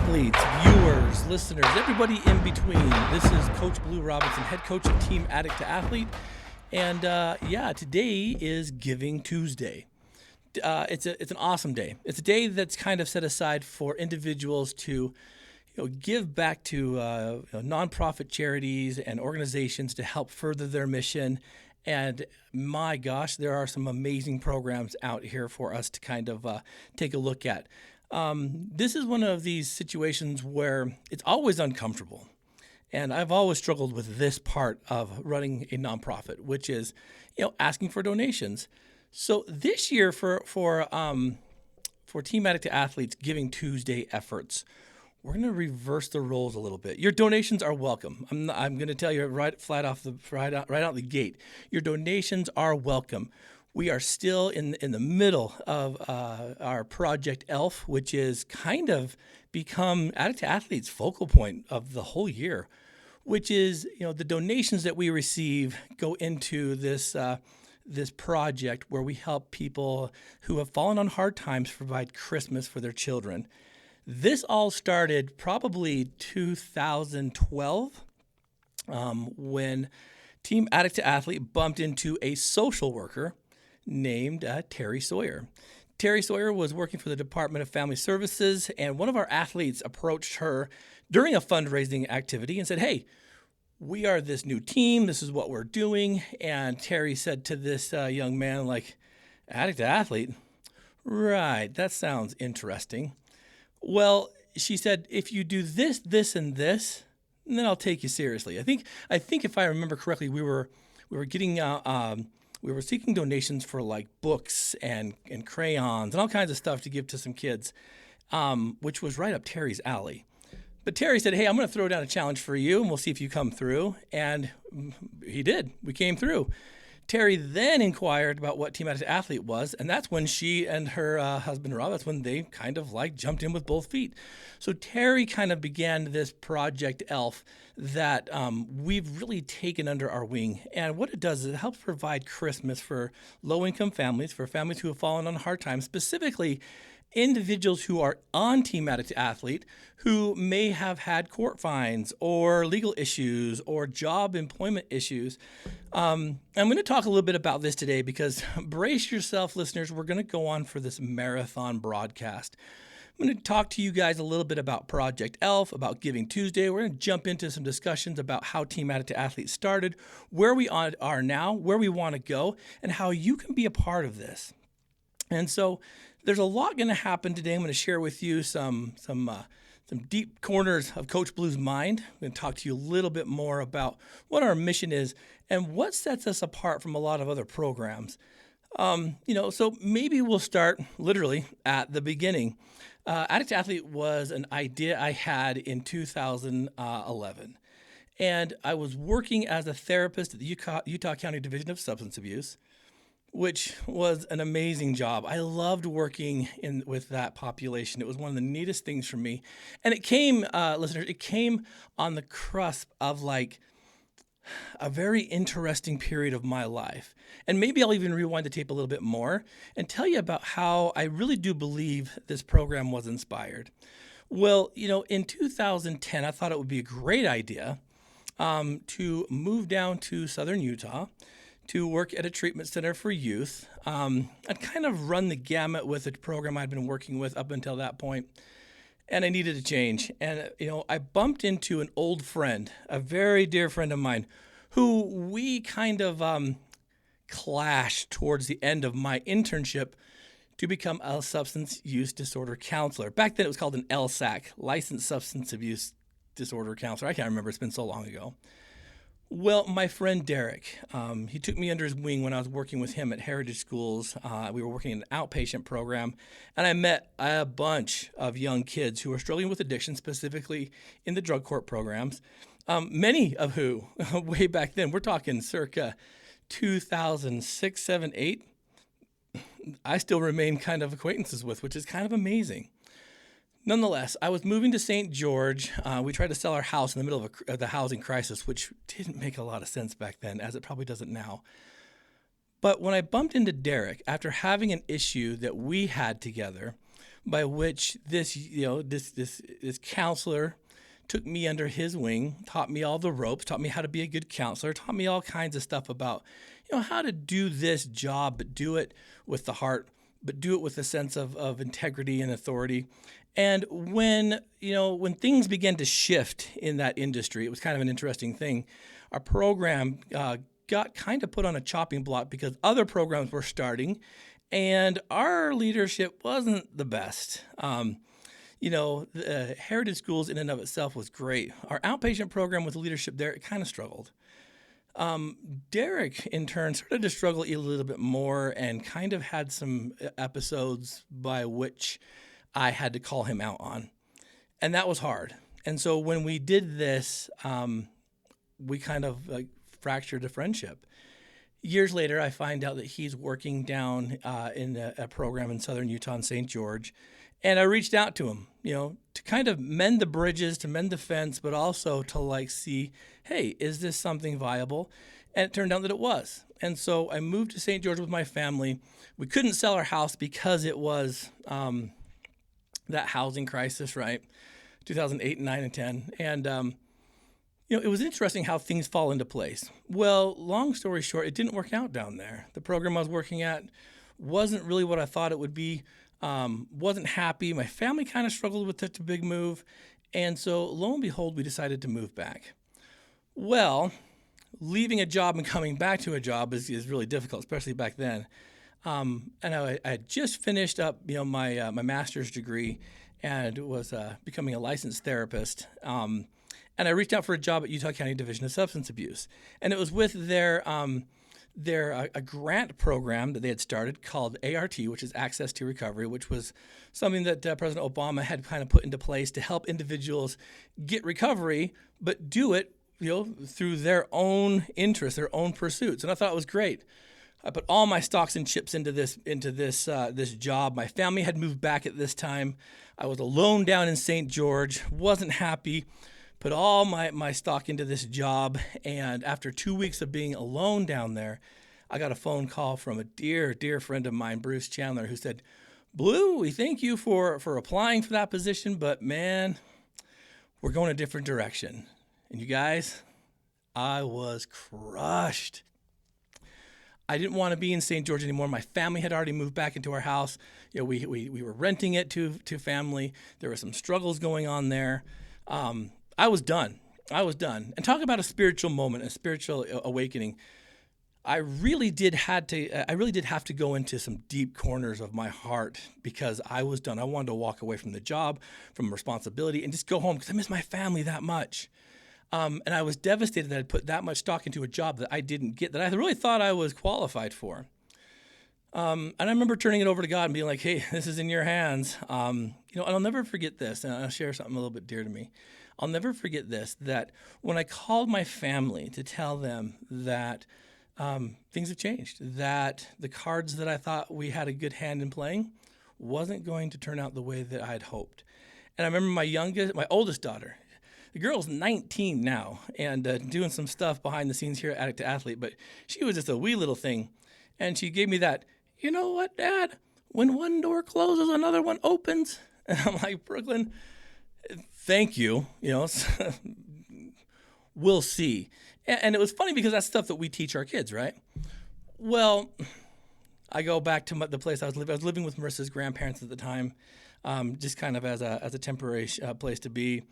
athletes, viewers, listeners, everybody in between. This is Coach Blue Robinson, head coach of Team Addict to Athlete. And today is Giving Tuesday. It's an awesome day. It's a day that's kind of set aside for individuals to give back to nonprofit charities and organizations to help further their mission. And my gosh, there are some amazing programs out here for us to kind of take a look at. This is one of these situations where it's always uncomfortable. And I've always struggled with this part of running a nonprofit, which is, asking for donations. So this year for Team Addict to Athletes Giving Tuesday efforts, we're going to reverse the roles a little bit. Your donations are welcome. I'm going to tell you right out the gate. Your donations are welcome. We are still in the middle of our Project ELF, which is kind of become Addict to Athletes' focal point of the whole year, which is the donations that we receive go into this project where we help people who have fallen on hard times provide Christmas for their children. This all started probably 2012 when Team Addict to Athlete bumped into a social worker named Terry Sawyer. Terry Sawyer was working for the Department of Family Services, and one of our athletes approached her during a fundraising activity and said, "Hey, we are this new team. This is what we're doing." And Terry said to this young man, Addict to Athlete? Right, that sounds interesting. Well, she said, if you do this, this, and this, then I'll take you seriously. I think if I remember correctly, we were getting we were seeking donations for books and crayons and all kinds of stuff to give to some kids, which was right up Terry's alley. But Terry said, "Hey, I'm going to throw down a challenge for you, and we'll see if you come through." And he did. We came through. Terry then inquired about what Team Addict to Athlete was, and that's when she and her husband, Rob, that's when they kind of jumped in with both feet. So Terry kind of began this Project ELF that we've really taken under our wing. And what it does is it helps provide Christmas for low-income families, for families who have fallen on hard times, specifically individuals who are on Team Addict to Athlete who may have had court fines or legal issues or job employment issues. I'm going to talk a little bit about this today because brace yourself, listeners. We're going to go on for this marathon broadcast. I'm going to talk to you guys a little bit about Project ELF, about Giving Tuesday. We're going to jump into some discussions about how Team Addict to Athlete started, where we are now, where we want to go, and how you can be a part of this. And so there's a lot going to happen today. I'm going to share with you some deep corners of Coach Blue's mind. I'm going to talk to you a little bit more about what our mission is and what sets us apart from a lot of other programs. So maybe we'll start literally at the beginning. Addict to Athlete was an idea I had in 2011. And I was working as a therapist at the Utah County Division of Substance Abuse, which was an amazing job. I loved working with that population. It was one of the neatest things for me. And it came, listeners, it came on the cusp of a very interesting period of my life. And maybe I'll even rewind the tape a little bit more and tell you about how I really do believe this program was inspired. Well, in 2010, I thought it would be a great idea to move down to southern Utah to work at a treatment center for youth. I'd kind of run the gamut with a program I'd been working with up until that point, and I needed a change. And, I bumped into an old friend, a very dear friend of mine, who we kind of clashed towards the end of my internship to become a substance use disorder counselor. Back then it was called an LSAC, Licensed Substance Abuse Disorder Counselor. I can't remember, it's been so long ago. Well, my friend Derek, he took me under his wing when I was working with him at Heritage Schools. We were working in an outpatient program, and I met a bunch of young kids who were struggling with addiction, specifically in the drug court programs, many of who, way back then, we're talking circa 2006, 7, 8, I still remain kind of acquaintances with, which is kind of amazing. Nonetheless, I was moving to St. George. We tried to sell our house in the middle of the housing crisis, which didn't make a lot of sense back then, as it probably doesn't now. But when I bumped into Derek, after having an issue that we had together, by which this counselor took me under his wing, taught me all the ropes, taught me how to be a good counselor, taught me all kinds of stuff about, how to do this job, but do it with the heart, but do it with a sense of integrity and authority. And when things began to shift in that industry, it was kind of an interesting thing. Our program got kind of put on a chopping block because other programs were starting, and our leadership wasn't the best. The Heritage Schools in and of itself was great. Our outpatient program with the leadership there, it kind of struggled. Derek, in turn, started to struggle a little bit more and kind of had some episodes by which I had to call him out on. And that was hard. And so when we did this, we kind of fractured a friendship. Years later, I find out that he's working down in a program in southern Utah in St. George. And I reached out to him, to kind of mend the bridges, to mend the fence, but also to see, hey, is this something viable? And it turned out that it was. And so I moved to St. George with my family. We couldn't sell our house because it was that housing crisis, right? 2008 and 9 and 10. And, it was interesting how things fall into place. Well, long story short, it didn't work out down there. The program I was working at wasn't really what I thought it would be. Wasn't happy. My family kind of struggled with such a big move. And so lo and behold, we decided to move back. Well, leaving a job and coming back to a job is really difficult, especially back then. And I had just finished up, my master's degree and was becoming a licensed therapist. And I reached out for a job at Utah County Division of Substance Abuse. And it was with their a grant program that they had started called ART, which is Access to Recovery, which was something that President Obama had kind of put into place to help individuals get recovery, but do it, through their own interests, their own pursuits. And I thought it was great. I put all my stocks and chips into this job. My family had moved back at this time. I was alone down in St. George, wasn't happy. Put all my stock into this job, and after 2 weeks of being alone down there, I got a phone call from a dear, dear friend of mine, Bruce Chandler, who said, "Blue, we thank you for applying for that position, but man, we're going a different direction." And you guys, I was crushed. I didn't want to be in St. George anymore. My family had already moved back into our house. We were renting it to family. There were some struggles going on there. I was done. And talk about a spiritual moment, a spiritual awakening. I really did have to go into some deep corners of my heart because I was done. I wanted to walk away from the job, from responsibility, and just go home because I miss my family that much. And I was devastated that I'd put that much stock into a job that I didn't get, that I really thought I was qualified for. And I remember turning it over to God and being like, "Hey, this is in your hands." And I'll never forget this, and I'll share something a little bit dear to me. I'll never forget this, that when I called my family to tell them that things have changed, that the cards that I thought we had a good hand in playing wasn't going to turn out the way that I had hoped. And I remember my oldest daughter, the girl's 19 now and doing some stuff behind the scenes here at Addict to Athlete, but she was just a wee little thing. And she gave me that, "You know what, Dad? When one door closes, another one opens." And I'm like, "Brooklyn, thank you. We'll see." And it was funny because that's stuff that we teach our kids, right? Well, I go back to the place I was living. I was living with Marissa's grandparents at the time, just kind of as a temporary place to be.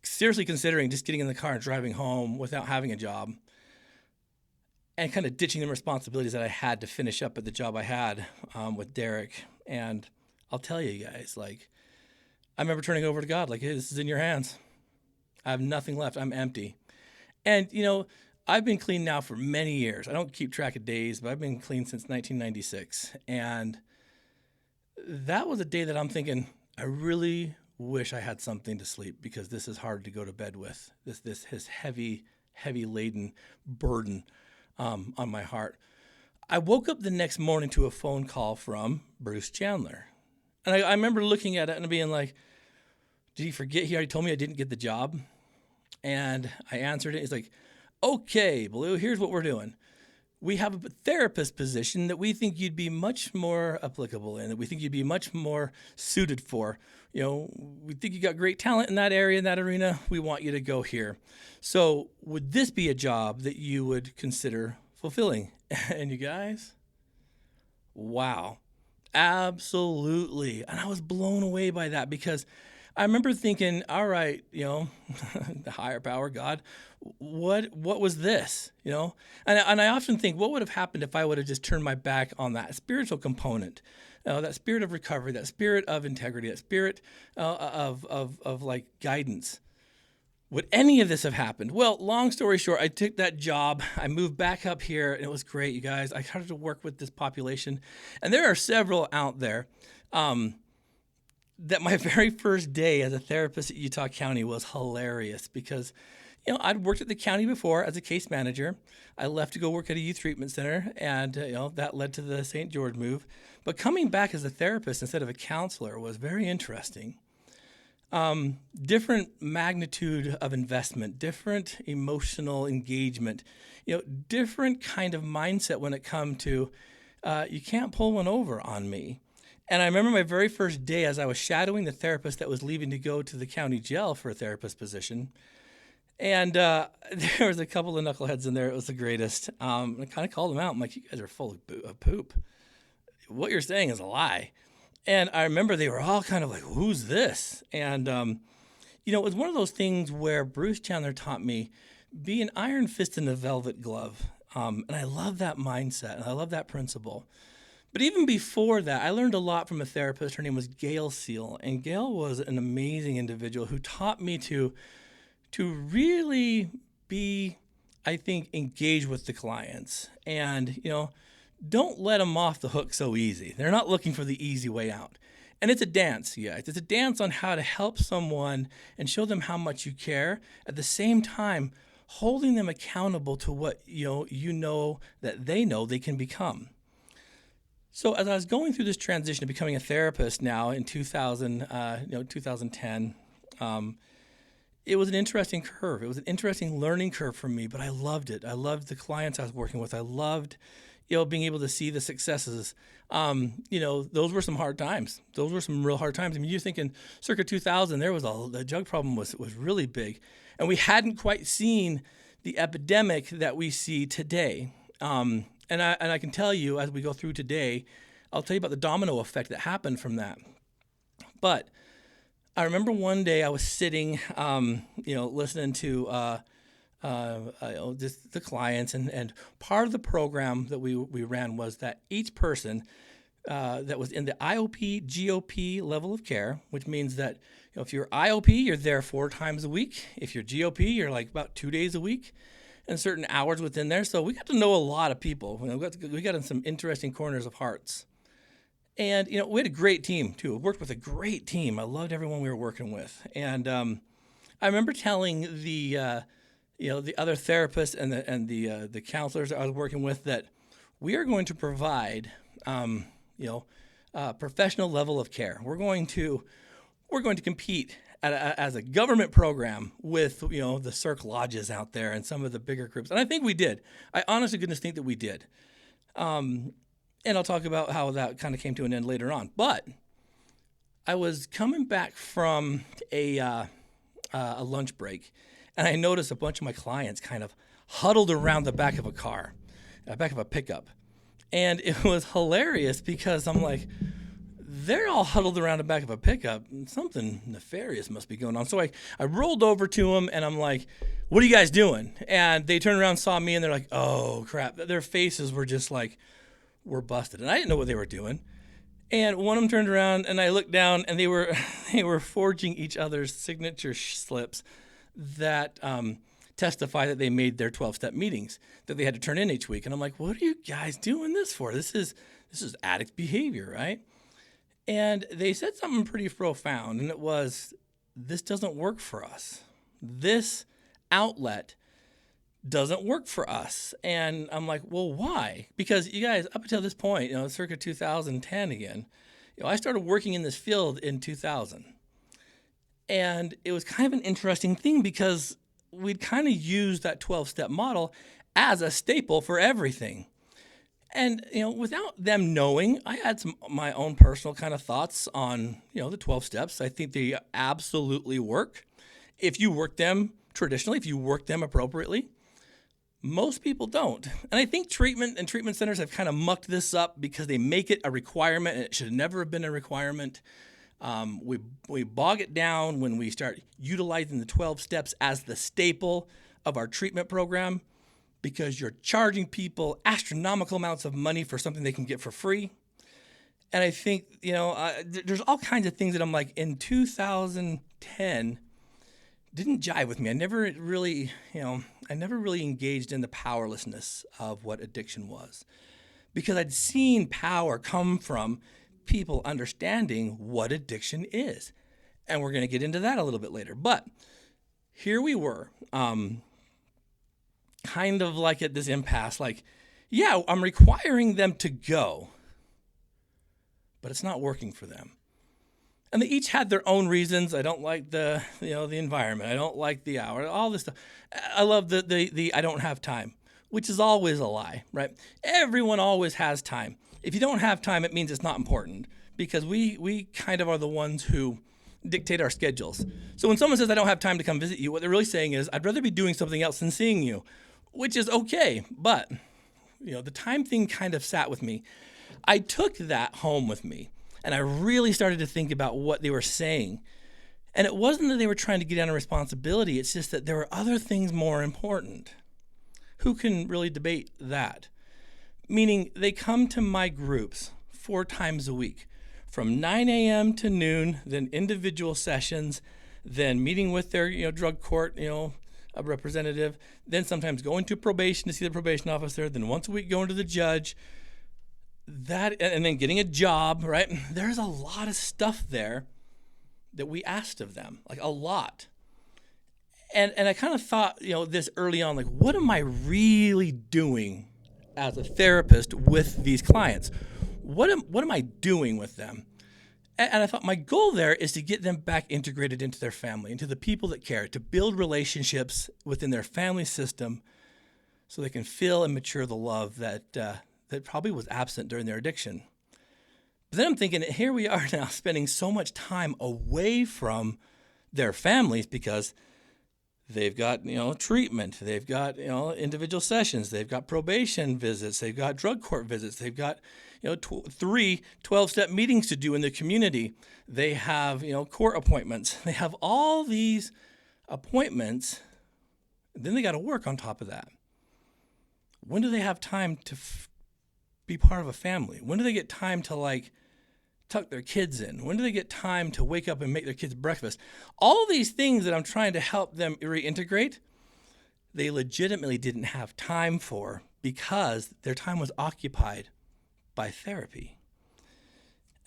Seriously considering just getting in the car and driving home without having a job, and kind of ditching the responsibilities that I had to finish up at the job I had with Derek. And I'll tell you guys, I remember turning over to God, "Hey, this is in your hands. I have nothing left. I'm empty." And, I've been clean now for many years. I don't keep track of days, but I've been clean since 1996. And that was a day that I'm thinking, I really wish I had something to sleep because this is hard to go to bed with, this heavy laden burden on my heart. I woke up the next morning to a phone call from Bruce Chandler. And I remember looking at it and being like, did he forget he already told me I didn't get the job? And I answered it. He's like, "Okay, Blue, here's what we're doing. we have a therapist position that we think you'd be much more applicable in, that we think you'd be much more suited for. We think you got great talent in that area, in that arena. We want you to go here. So would this be a job that you would consider fulfilling? And you guys, wow, absolutely. And I was blown away by that, because I remember thinking, all right, the higher power, God, what was this, And I often think, what would have happened if I would have just turned my back on that spiritual component, that spirit of recovery, that spirit of integrity, that spirit of like guidance? Would any of this have happened? Well, long story short, I took that job. I moved back up here, and it was great, you guys. I started to work with this population, and there are several out there. That my very first day as a therapist at Utah County was hilarious, because, I'd worked at the county before as a case manager. I left to go work at a youth treatment center, and, that led to the St. George move. But coming back as a therapist instead of a counselor was very interesting. Different magnitude of investment, different emotional engagement, different kind of mindset when it comes to, you can't pull one over on me. And I remember my very first day as I was shadowing the therapist that was leaving to go to the county jail for a therapist position. And there was a couple of knuckleheads in there. It was the greatest. I kind of called them out. I'm like, you guys are full of poop. What you're saying is a lie. And I remember they were all kind of like, who's this? And, it was one of those things where Bruce Chandler taught me, be an iron fist in a velvet glove. And I love that mindset, and I love that principle. But even before that, I learned a lot from a therapist. Her name was Gail Seal, and Gail was an amazing individual who taught me to really be, I think, engaged with the clients, and don't let them off the hook so easy. They're not looking for the easy way out, and it's a dance, guys. It's a dance on how to help someone and show them how much you care. At the same time, holding them accountable to what that they know they can become. So as I was going through this transition to becoming a therapist now in 2010, it was an interesting curve. It was an interesting learning curve for me, but I loved it. I loved the clients I was working with. I loved, being able to see the successes. Those were some hard times. Those were some real hard times. I mean, you're thinking circa 2000, the drug problem was really big, and we hadn't quite seen the epidemic that we see today. And I can tell you, as we go through today, I'll tell you about the domino effect that happened from that. But I remember one day I was sitting, listening to the clients, and part of the program that we ran was that each person that was in the IOP, GOP level of care, which means that if you're IOP, you're there 4 times a week. If you're GOP, you're like about 2 days a week. And certain hours within there. So we got to know a lot of people. We got in some interesting corners of hearts. And, we had a great team, too. We worked with a great team. I loved everyone we were working with. And I remember telling the other therapists and the counselors I was working with that we are going to provide, professional level of care. We're going to compete as a government program with, the Cirque Lodges out there and some of the bigger groups. And I think we did. I honestly goodness think that we did. And I'll talk about how that kind of came to an end later on. But I was coming back from a lunch break, and I noticed a bunch of my clients kind of huddled around the back of a car, back of a pickup. And it was hilarious because I'm like, they're all huddled around the back of a pickup. Something nefarious must be going on. So I rolled over to them, and I'm like, what are you guys doing? And they turned around, saw me, and they're like, oh, crap. Their faces were just like, we're busted. And I didn't know what they were doing. And one of them turned around, and I looked down, and they were forging each other's signature slips that testify that they made their 12-step meetings that they had to turn in each week. And I'm like, what are you guys doing this for? This is addict behavior, right? And they said something pretty profound, and it was, this doesn't work for us. This outlet doesn't work for us. And I'm like, well, why? Because you guys, up until this point, circa 2010 again, I started working in this field in 2000. And it was kind of an interesting thing because we'd kind of used that 12-step model as a staple for everything. And, without them knowing, I had some my own personal kind of thoughts on, the 12 steps. I think they absolutely work. If you work them traditionally, if you work them appropriately, most people don't. And I think treatment and treatment centers have kind of mucked this up because they make it a requirement, and it should never have been a requirement. We bog it down when we start utilizing the 12 steps as the staple of our treatment program, because you're charging people astronomical amounts of money for something they can get for free. And I think, there's all kinds of things that I'm like, in 2010, didn't jive with me. I never really engaged in the powerlessness of what addiction was, because I'd seen power come from people understanding what addiction is. And we're going to get into that a little bit later. But here we were, kind of like at this impasse, like, yeah, I'm requiring them to go, but it's not working for them. And they each had their own reasons. I don't like the environment. I don't like the hour, all this stuff. I love the I don't have time, which is always a lie, right? Everyone always has time. If you don't have time, it means it's not important, because we kind of are the ones who dictate our schedules. So when someone says, I don't have time to come visit you, what they're really saying is, I'd rather be doing something else than seeing you, which is okay. But, the time thing kind of sat with me. I took that home with me, and I really started to think about what they were saying. And it wasn't that they were trying to get down a responsibility. It's just that there were other things more important. Who can really debate that? Meaning, they come to my groups 4 times a week, from 9 a.m. to noon, then individual sessions, then meeting with their drug court a representative, then sometimes going to probation to see the probation officer, then once a week going to the judge, and then getting a job, right? There's a lot of stuff there that we asked of them, like a lot. And I kind of thought, this early on, like, what am I really doing as a therapist with these clients? What am I doing with them? And I thought my goal there is to get them back integrated into their family, into the people that care, to build relationships within their family system so they can feel and mature the love that probably was absent during their addiction. But then I'm thinking, here we are now spending so much time away from their families because they've got, treatment, they've got, individual sessions, they've got probation visits, they've got drug court visits, they've got, 3 12-step meetings to do in the community. They have, court appointments. They have all these appointments. Then they got to work on top of that. When do they have time to be part of a family? When do they get time to tuck their kids in? When do they get time to wake up and make their kids breakfast? All these things that I'm trying to help them reintegrate, they legitimately didn't have time for because their time was occupied by therapy.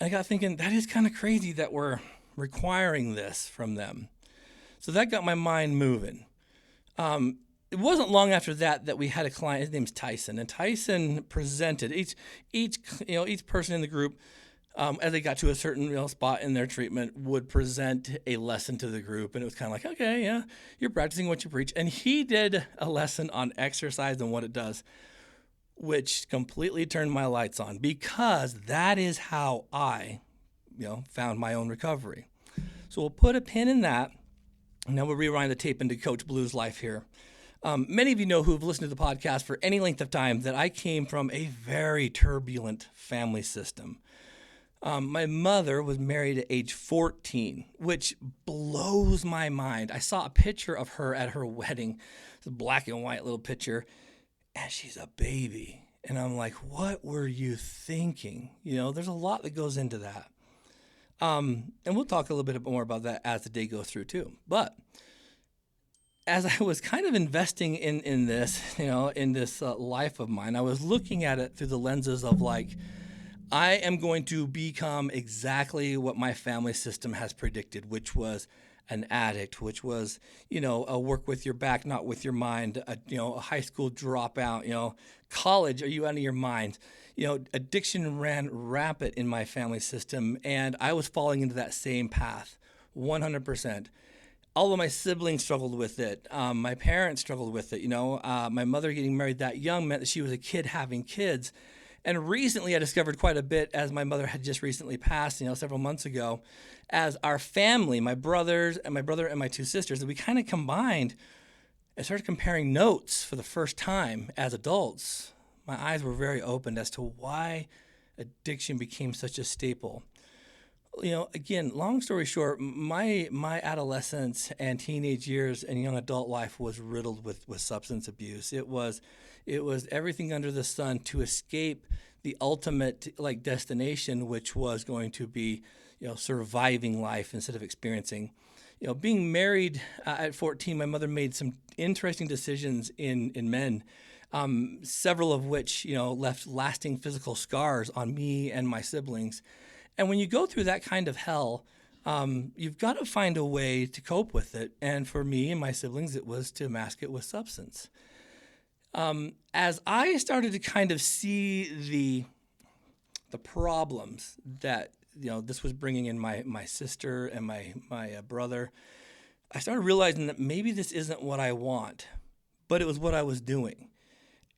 And I got thinking, that is kind of crazy that we're requiring this from them. So that got my mind moving. It wasn't long after that we had a client. His name's Tyson, and Tyson presented each person in the group, as they got to a certain spot in their treatment, would present a lesson to the group, and it was kind of like, okay, yeah, you're practicing what you preach. And he did a lesson on exercise and what it does, which completely turned my lights on, because that is how I, found my own recovery. So we'll put a pin in that, and then we'll rewind the tape into Coach Blue's life here. Many of you know, who've listened to the podcast for any length of time, that I came from a very turbulent family system. My mother was married at age 14, which blows my mind. I saw a picture of her at her wedding. It's a black and white little picture, and she's a baby. And I'm like, what were you thinking? There's a lot that goes into that. And we'll talk a little bit more about that as the day goes through too. But as I was kind of investing in this, in this life of mine, I was looking at it through the lenses of I am going to become exactly what my family system has predicted, which was an addict, which was, a work with your back, not with your mind, a high school dropout, college, are you out of your mind? Addiction ran rampant in my family system, and I was falling into that same path, 100%. All of my siblings struggled with it. My parents struggled with it. My mother getting married that young meant that she was a kid having kids. And recently I discovered quite a bit, as my mother had just recently passed, several months ago, as our family, my brother and my two sisters, that we kind of combined and started comparing notes for the first time as adults. My eyes were very opened as to why addiction became such a staple. Again, long story short, my adolescence and teenage years and young adult life was riddled with substance abuse. It was everything under the sun to escape the ultimate destination, which was going to be surviving life instead of experiencing. Being married at 14, my mother made some interesting decisions in men, several of which left lasting physical scars on me and my siblings. And when you go through that kind of hell, you've got to find a way to cope with it. And for me and my siblings, it was to mask it with substance. As I started to kind of see the problems that this was bringing in my sister and my brother, I started realizing that maybe this isn't what I want, but it was what I was doing.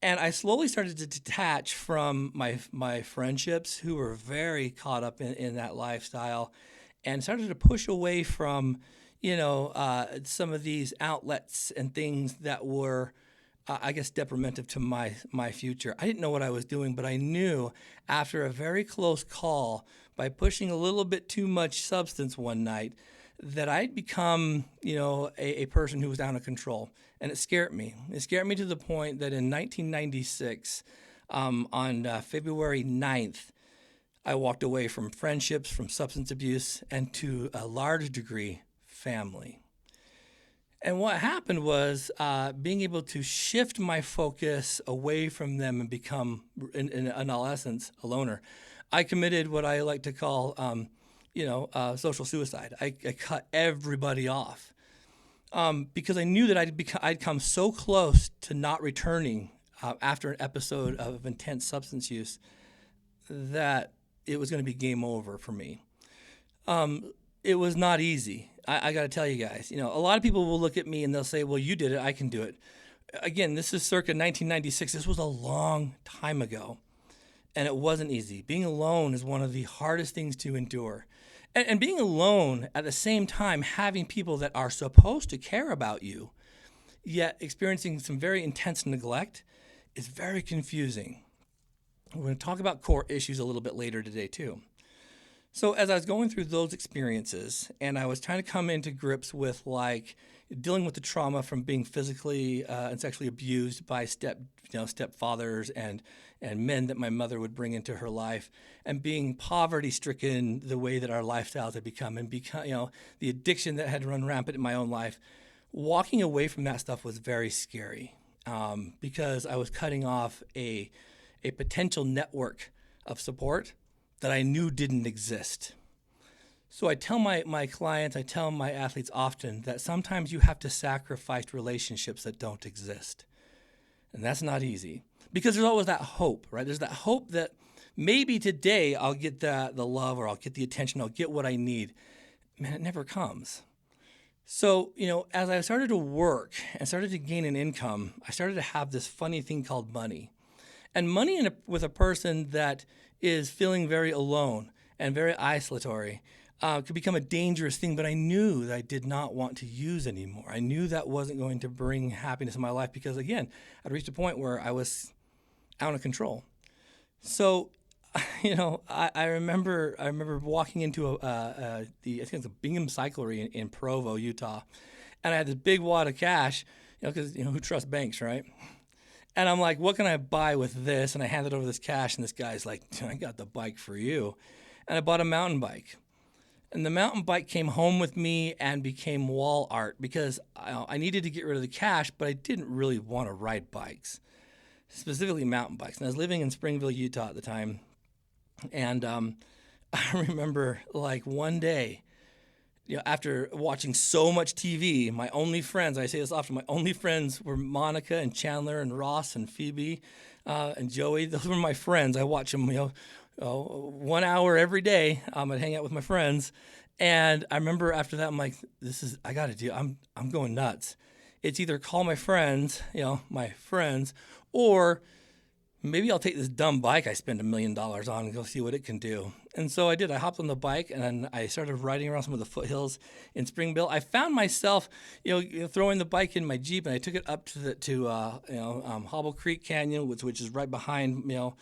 And I slowly started to detach from my friendships, who were very caught up in that lifestyle, and started to push away from, some of these outlets and things that were, detrimental to my future. I didn't know what I was doing, but I knew after a very close call, by pushing a little bit too much substance one night, that I'd become, a person who was out of control. And it scared me. It scared me to the point that in 1996, on February 9th, I walked away from friendships, from substance abuse, and to a large degree, family. And what happened was being able to shift my focus away from them and become, in all essence, a loner. I committed what I like to call, social suicide. I cut everybody off. Because I knew that I'd come so close to not returning after an episode of intense substance use that it was going to be game over for me. It was not easy. I got to tell you guys, a lot of people will look at me and they'll say, well, you did it, I can do it. Again, this is circa 1996. This was a long time ago, and it wasn't easy. Being alone is one of the hardest things to endure. And being alone at the same time, having people that are supposed to care about you, yet experiencing some very intense neglect, is very confusing. We're going to talk about core issues a little bit later today, too. So as I was going through those experiences, and I was trying to come into grips with dealing with the trauma from being physically and sexually abused by stepfathers and men that my mother would bring into her life, and being poverty-stricken the way that our lifestyles had become, and the addiction that had run rampant in my own life, walking away from that stuff was very scary because I was cutting off a potential network of support that I knew didn't exist. So I tell my clients, I tell my athletes often that sometimes you have to sacrifice relationships that don't exist. And that's not easy because there's always that hope, right? There's that hope that maybe today I'll get the love, or I'll get the attention, I'll get what I need. Man, it never comes. So, as I started to work and started to gain an income, I started to have this funny thing called money. And money with a person that is feeling very alone and very isolatory could become a dangerous thing, but I knew that I did not want to use anymore. I knew that wasn't going to bring happiness in my life because, again, I'd reached a point where I was out of control. So, I remember walking into I think it's a Bingham Cyclery in Provo, Utah, and I had this big wad of cash, because who trusts banks, right? And I'm like, what can I buy with this? And I handed over this cash, and this guy's like, I got the bike for you. And I bought a mountain bike. And the mountain bike came home with me and became wall art because I needed to get rid of the cash, but I didn't really want to ride bikes, specifically mountain bikes. And I was living in Springville, Utah at the time. And I remember one day, after watching so much TV, my only friends, I say this often, my only friends were Monica and Chandler and Ross and Phoebe and Joey. Those were my friends. I watch them, 1 hour every day. I'd hang out with my friends. And I remember after that, I'm like, I got to do, I'm going nuts. It's either call my friends, or maybe I'll take this dumb bike I spent $1 million on and go see what it can do. And so I did. I hopped on the bike and then I started riding around some of the foothills in Springville. I found myself, throwing the bike in my Jeep, and I took it up to Hobble Creek Canyon, which is right behind, a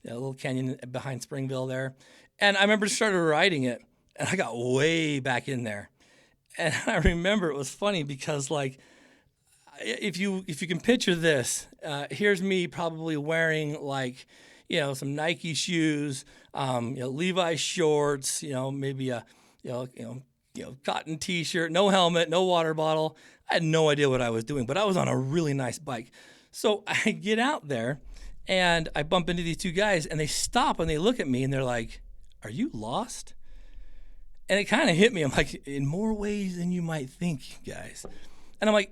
little canyon behind Springville there. And I remember started riding it, and I got way back in there. And I remember it was funny because, like, if you can picture this, here's me probably wearing, like, some Nike shoes, Levi's shorts, maybe a cotton T-shirt, no helmet, no water bottle. I had no idea what I was doing, but I was on a really nice bike. So I get out there and I bump into these two guys, and they stop and they look at me and they're like, "Are you lost?" And it kind of hit me. I'm like, "In more ways than you might think, guys." And I'm like,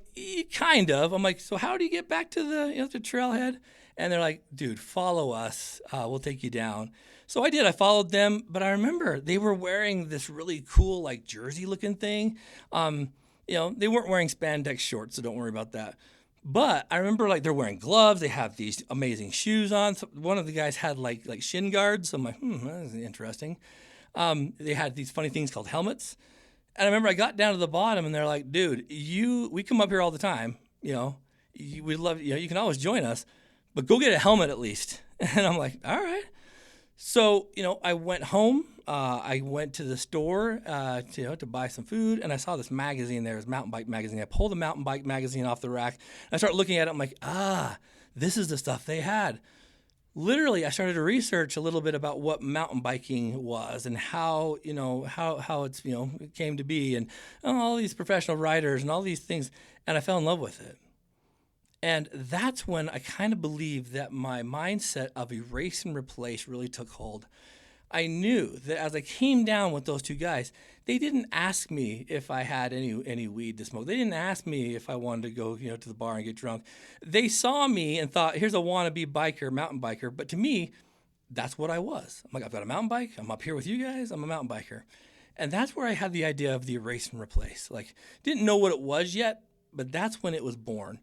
kind of. I'm like, "So how do you get back to the trailhead?" And they're like, "Dude, follow us. We'll take you down." So I did. I followed them, but I remember they were wearing this really cool, like, jersey-looking thing. They weren't wearing spandex shorts, so don't worry about that. But I remember, like, they're wearing gloves. They have these amazing shoes on. So one of the guys had like shin guards. So I'm like, that's interesting. They had these funny things called helmets. And I remember I got down to the bottom, and they're like, "Dude, we come up here all the time. We love you can always join us, but go get a helmet at least." And I'm like, "All right." So I went home. I went to the store to buy some food, and I saw this magazine there. It was Mountain Bike Magazine. I pulled the Mountain Bike Magazine off the rack, and I started looking at it. I'm like, this is the stuff they had. Literally, I started to research a little bit about what mountain biking was and how it's it came to be, and all these professional riders and all these things, and I fell in love with it. And that's when I kind of believed that my mindset of erase and replace really took hold. I knew that as I came down with those two guys, they didn't ask me if I had any weed to smoke. They didn't ask me if I wanted to go to the bar and get drunk. They saw me and thought, "Here's a wannabe biker, mountain biker." But to me, that's what I was. I'm like, "I've got a mountain bike. I'm up here with you guys. I'm a mountain biker." And that's where I had the idea of the erase and replace. Like, didn't know what it was yet, but that's when it was born.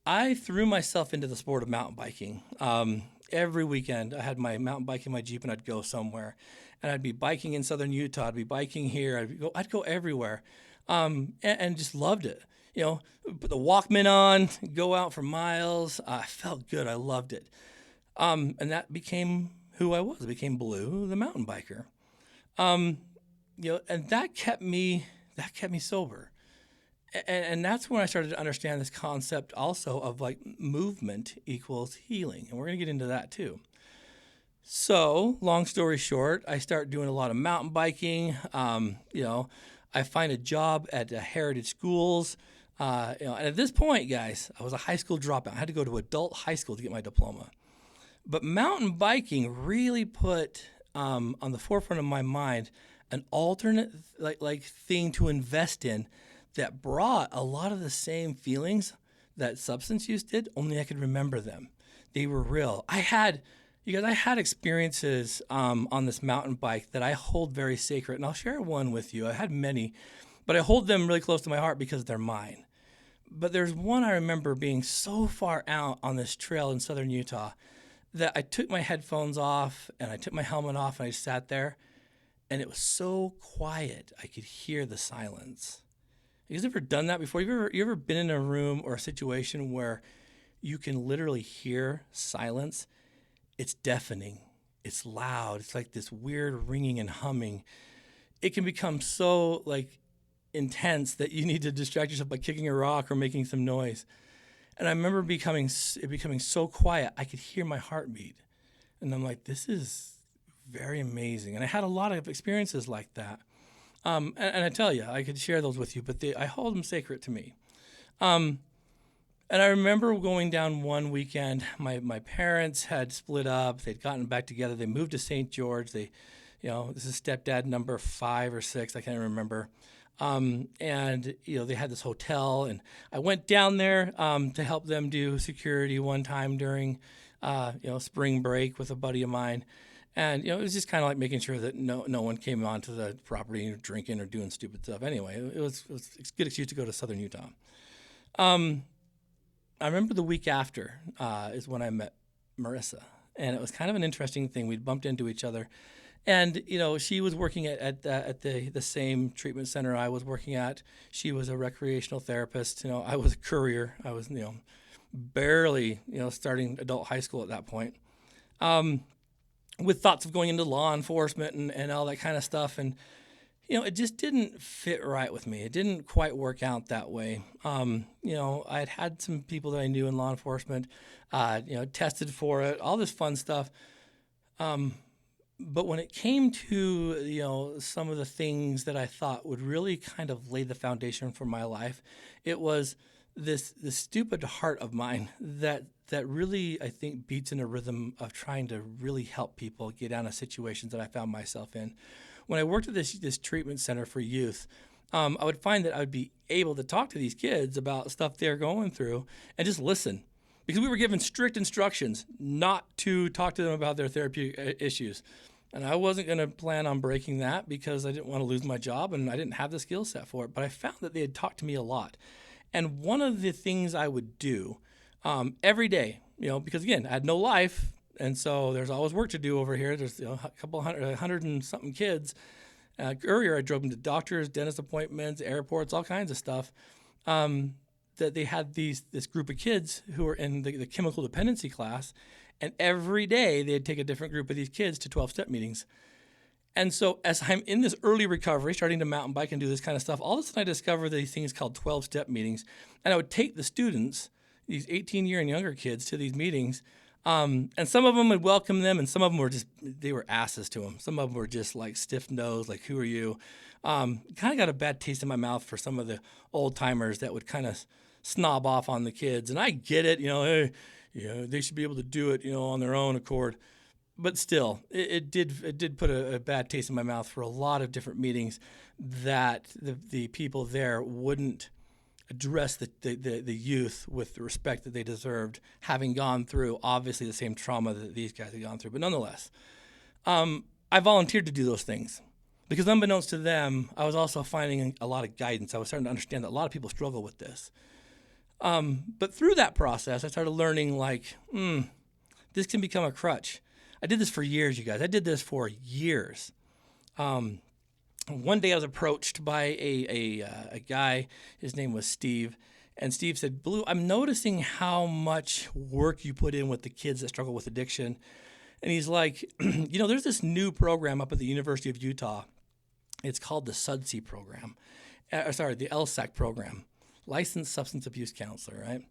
I threw myself into the sport of mountain biking. Every weekend, I had my mountain bike in my Jeep, and I'd go somewhere. And I'd be biking in southern Utah. I'd be biking here. I'd go everywhere, and just loved it. Put the Walkman on, go out for miles. I felt good. I loved it. And that became who I was. I became Blue, the mountain biker. And that kept me sober. And that's when I started to understand this concept also of, like, movement equals healing. And we're going to get into that too. So, long story short, I start doing a lot of mountain biking. I find a job at Heritage Schools. And at this point, guys, I was a high school dropout. I had to go to adult high school to get my diploma. But mountain biking really put on the forefront of my mind an alternate like thing to invest in that brought a lot of the same feelings that substance use did, only I could remember them. They were real. I had experiences on this mountain bike that I hold very sacred, and I'll share one with you. I had many, but I hold them really close to my heart because they're mine. But there's one I remember being so far out on this trail in southern Utah that I took my headphones off and I took my helmet off and I sat there, and it was so quiet I could hear the silence. You guys ever done that before? You ever been in a room or a situation where you can literally hear silence? It's deafening. It's loud. It's like this weird ringing and humming. It can become so, like, intense that you need to distract yourself by kicking a rock or making some noise. And I remember it becoming so quiet I could hear my heartbeat. And I'm like, this is very amazing. And I had a lot of experiences like that. And I tell you, I could share those with you, but I hold them sacred to me. And I remember going down one weekend. My parents had split up. They'd gotten back together. They moved to St. George. This is stepdad number 5 or 6. I can't remember. And they had this hotel, and I went down there to help them do security one time during spring break with a buddy of mine. And, it was just kind of like making sure that no one came onto the property drinking or doing stupid stuff. Anyway, it was a good excuse to go to southern Utah. I remember the week after is when I met Marissa. and it was kind of an interesting thing. We'd bumped into each other, and she was working at the same treatment center I was working at. She was a recreational therapist. I was a courier. I was barely starting adult high school at that point, with thoughts of going into law enforcement and all that kind of stuff. And it just didn't fit right with me. It didn't quite work out that way. I had some people that I knew in law enforcement, tested for it, all this fun stuff. But when it came to, some of the things that I thought would really kind of lay the foundation for my life, it was this stupid heart of mine that really, I think, beats in a rhythm of trying to really help people get out of situations that I found myself in. When I worked at this treatment center for youth, I would find that I would be able to talk to these kids about stuff they're going through and just listen, because we were given strict instructions not to talk to them about their therapeutic issues. And I wasn't going to plan on breaking that because I didn't want to lose my job and I didn't have the skill set for it. But I found that they had talked to me a lot. And one of the things I would do every day, because again, I had no life, and so there's always work to do over here. There's a couple hundred and something kids. Earlier, I drove them to doctors, dentist appointments, airports, all kinds of stuff. That they had this group of kids who were in the chemical dependency class, and every day they'd take a different group of these kids to 12-step meetings. And so as I'm in this early recovery, starting to mountain bike and do this kind of stuff, all of a sudden I discovered these things called 12-step meetings, and I would take the students, these 18-year and younger kids, to these meetings. And some of them would welcome them, and some of them they were asses to them. Some of them were just like stiff-nosed, like, who are you? Kind of got a bad taste in my mouth for some of the old-timers that would kind of snob off on the kids. And I get it, hey, they should be able to do it, on their own accord. But still, it did put a bad taste in my mouth for a lot of different meetings that the people there wouldn't address the youth with the respect that they deserved, having gone through obviously the same trauma that these guys had gone through. But nonetheless, I volunteered to do those things because unbeknownst to them, I was also finding a lot of guidance. I was starting to understand that a lot of people struggle with this. But through that process, I started learning this can become a crutch. I did this for years, you guys. I did this for years. One day I was approached by a guy. His name was Steve. And Steve said, Blue, I'm noticing how much work you put in with the kids that struggle with addiction. And he's like, there's this new program up at the University of Utah. It's called the SUDC program. The LSAC program, Licensed Substance Abuse Counselor, right?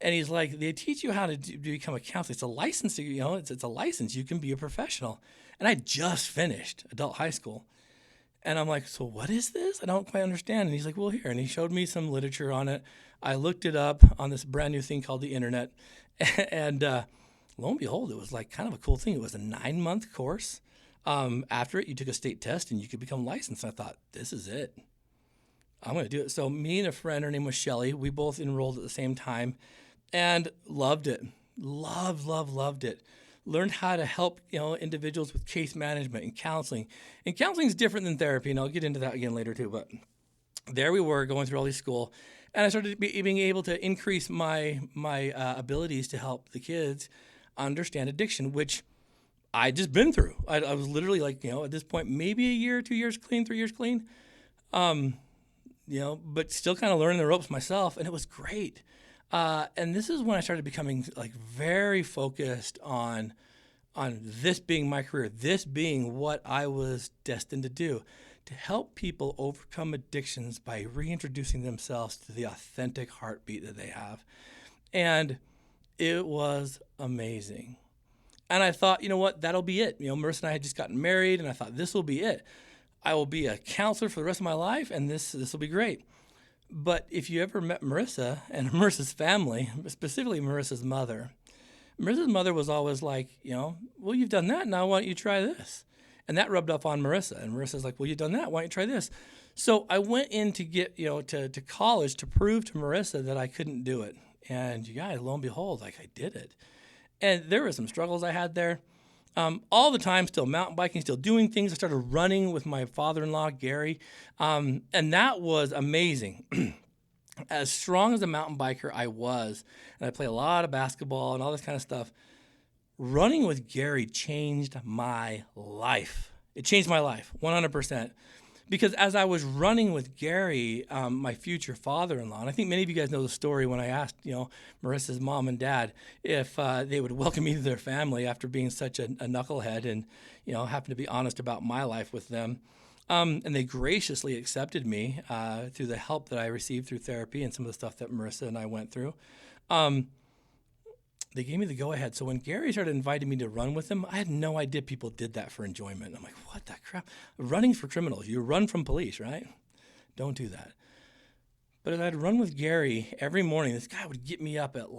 And he's like, they teach you how to become a counselor. It's a license, it's a license. You can be a professional. And I just finished adult high school. And I'm like, so what is this? I don't quite understand. And he's like, well, here. And he showed me some literature on it. I looked it up on this brand new thing called the internet. And lo and behold, it was like kind of a cool thing. It was a 9-month course. After it, you took a state test and you could become licensed. And I thought, this is it. I'm going to do it. So me and a friend, her name was Shelly, we both enrolled at the same time and loved it. Loved it. Learned how to help individuals with case management and counseling. And counseling is different than therapy, and I'll get into that again later too. But there we were going through all these school, and I started being able to increase my abilities to help the kids understand addiction, which I just been through. I was literally like, at this point, maybe a year, 2 years clean, 3 years clean, but still kind of learning the ropes myself, and it was great. And this is when I started becoming like very focused on this being my career, this being what I was destined to do, to help people overcome addictions by reintroducing themselves to the authentic heartbeat that they have. And it was amazing. And I thought, what, that'll be it. Marissa and I had just gotten married, and I thought, this will be it. I will be a counselor for the rest of my life, and this will be great. But if you ever met Marissa and Marissa's family, specifically Marissa's mother was always like, well, you've done that. Now why don't you try this? And that rubbed off on Marissa. And Marissa's like, well, you've done that. Why don't you try this? So I went in to get, to college to prove to Marissa that I couldn't do it. And you guys, lo and behold, I did it. And there were some struggles I had there. All the time, still mountain biking, still doing things. I started running with my father-in-law, Gary, and that was amazing. As strong as a mountain biker I was, and I played a lot of basketball and all this kind of stuff, running with Gary changed my life. It changed my life 100%. Because as I was running with Gary, my future father-in-law, and I think many of you guys know the story when I asked, Marissa's mom and dad if they would welcome me to their family after being such a knucklehead and, happened to be honest about my life with them. And they graciously accepted me through the help that I received through therapy and some of the stuff that Marissa and I went through. They gave me the go-ahead. So when Gary started inviting me to run with him, I had no idea people did that for enjoyment. I'm like, what the crap? Running for criminals. You run from police, right? Don't do that. But as I'd run with Gary every morning, this guy would get me up at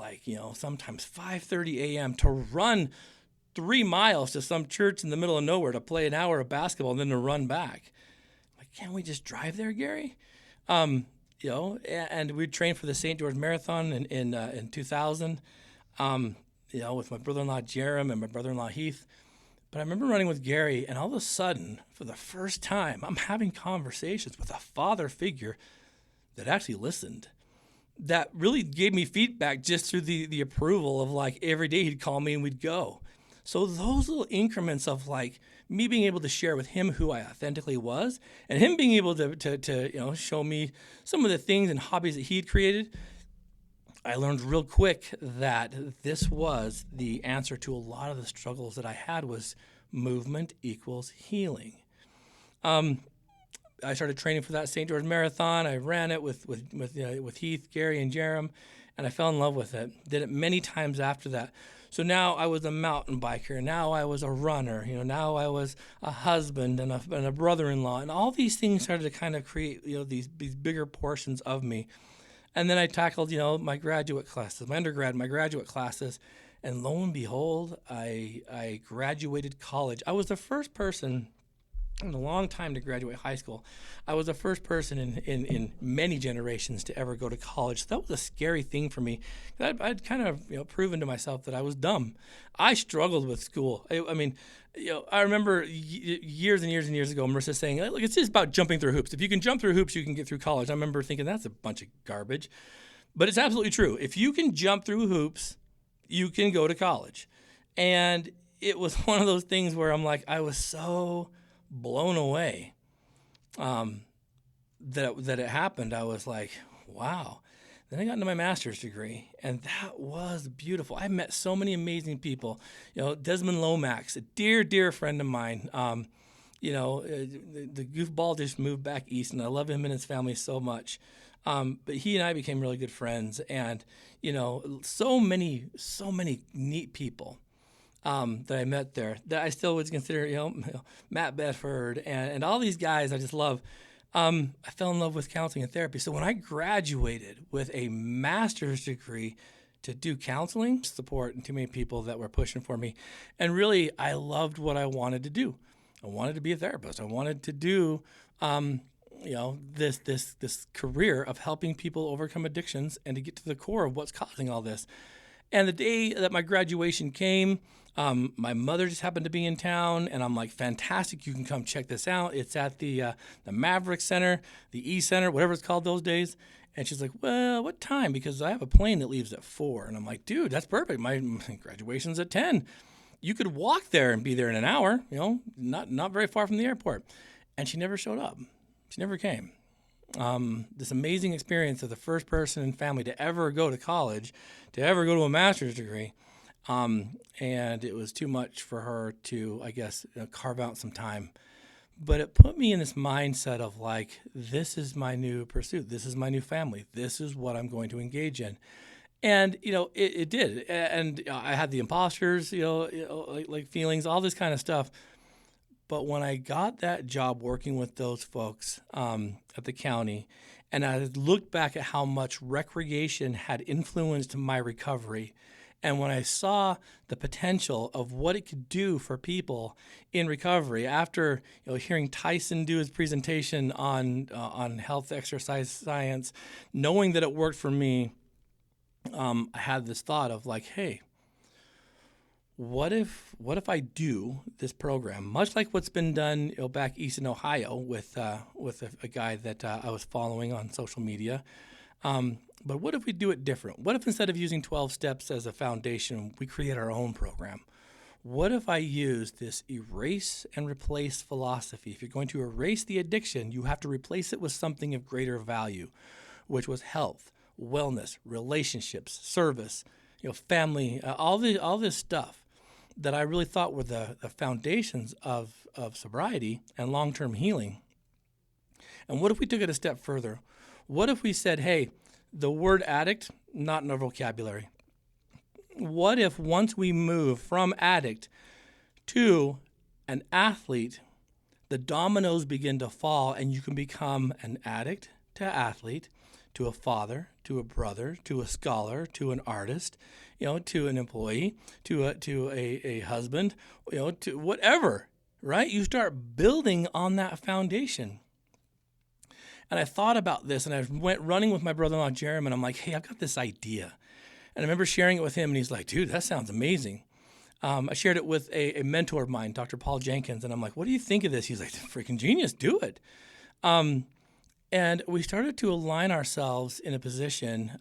sometimes 5:30 a.m. to run 3 miles to some church in the middle of nowhere to play an hour of basketball and then to run back. I'm like, can't we just drive there, Gary? And we'd train for the St. George Marathon in 2000. With my brother-in-law Jerem and my brother-in-law Heath. But I remember running with Gary, and all of a sudden, for the first time, I'm having conversations with a father figure that actually listened, that really gave me feedback just through the approval of every day he'd call me and we'd go. So those little increments of me being able to share with him who I authentically was, and him being able to show me some of the things and hobbies that he'd created, I learned real quick that this was the answer to a lot of the struggles that I had was movement equals healing. I started training for that St. George Marathon. I ran it with Heath, Gary, and Jerem, and I fell in love with it. Did it many times after that. So now I was a mountain biker. Now I was a runner. Now I was a husband and a brother-in-law, and all these things started to kind of create these bigger portions of me. And then I tackled, my graduate classes, my undergrad, my graduate classes. And lo and behold, I graduated college. I was the first person in a long time to graduate high school. I was the first person in many generations to ever go to college. So that was a scary thing for me. I'd kind of proven to myself that I was dumb. I struggled with school. I remember years and years and years ago, Marissa saying, look, it's just about jumping through hoops. If you can jump through hoops, you can get through college. I remember thinking that's a bunch of garbage. But it's absolutely true. If you can jump through hoops, you can go to college. And it was one of those things where I was so blown away that it happened. I was like, wow. Then I got into my master's degree, and that was beautiful. I met so many amazing people. Desmond Lomax, a dear friend of mine. The goofball just moved back east, and I love him and his family so much. But he and I became really good friends, and so many neat people that I met there that I still would consider, Matt Bedford and all these guys I just love. I fell in love with counseling and therapy. So when I graduated with a master's degree to do counseling, support, and too many people that were pushing for me, and really I loved what I wanted to do. I wanted to be a therapist. I wanted to do, this career of helping people overcome addictions and to get to the core of what's causing all this. And the day that my graduation came, my mother just happened to be in town, and I'm like, fantastic, you can come check this out. It's at the Maverick Center, the E Center, whatever it's called those days. And she's like, well, what time? Because I have a plane that leaves at 4. And I'm like, dude, that's perfect. My graduation's at 10. You could walk there and be there in an hour, not very far from the airport. And she never showed up. She never came. This amazing experience of the first person in family to ever go to college, to ever go to a master's degree. And it was too much for her to, I guess, carve out some time. But it put me in this mindset of this is my new pursuit. This is my new family. This is what I'm going to engage in. And, it did. And I had the imposters, feelings, all this kind of stuff. But when I got that job working with those folks at the county, and I looked back at how much recreation had influenced my recovery, and when I saw the potential of what it could do for people in recovery, after hearing Tyson do his presentation on health, exercise, science, knowing that it worked for me, I had this thought of hey, what if I do this program, much like what's been done back east in Ohio with a guy that I was following on social media. But what if we do it different? What if instead of using 12 steps as a foundation, we create our own program? what if I use this erase and replace philosophy? If you're going to erase the addiction, you have to replace it with something of greater value, which was health, wellness, relationships, service, family, all this stuff that I really thought were the foundations of sobriety and long-term healing. And what if we took it a step further? What if we said, hey, the word addict, not in our vocabulary. What if once we move from addict to an athlete, the dominoes begin to fall and you can become an addict to athlete, to a father, to a brother, to a scholar, to an artist, to an employee, to a husband, to whatever, right? You start building on that foundation. And I thought about this, and I went running with my brother-in-law, Jeremy, and I'm like, hey, I've got this idea. And I remember sharing it with him, and he's like, dude, that sounds amazing. I shared it with a mentor of mine, Dr. Paul Jenkins, and I'm like, what do you think of this? He's like, freaking genius, do it. And we started to align ourselves in a position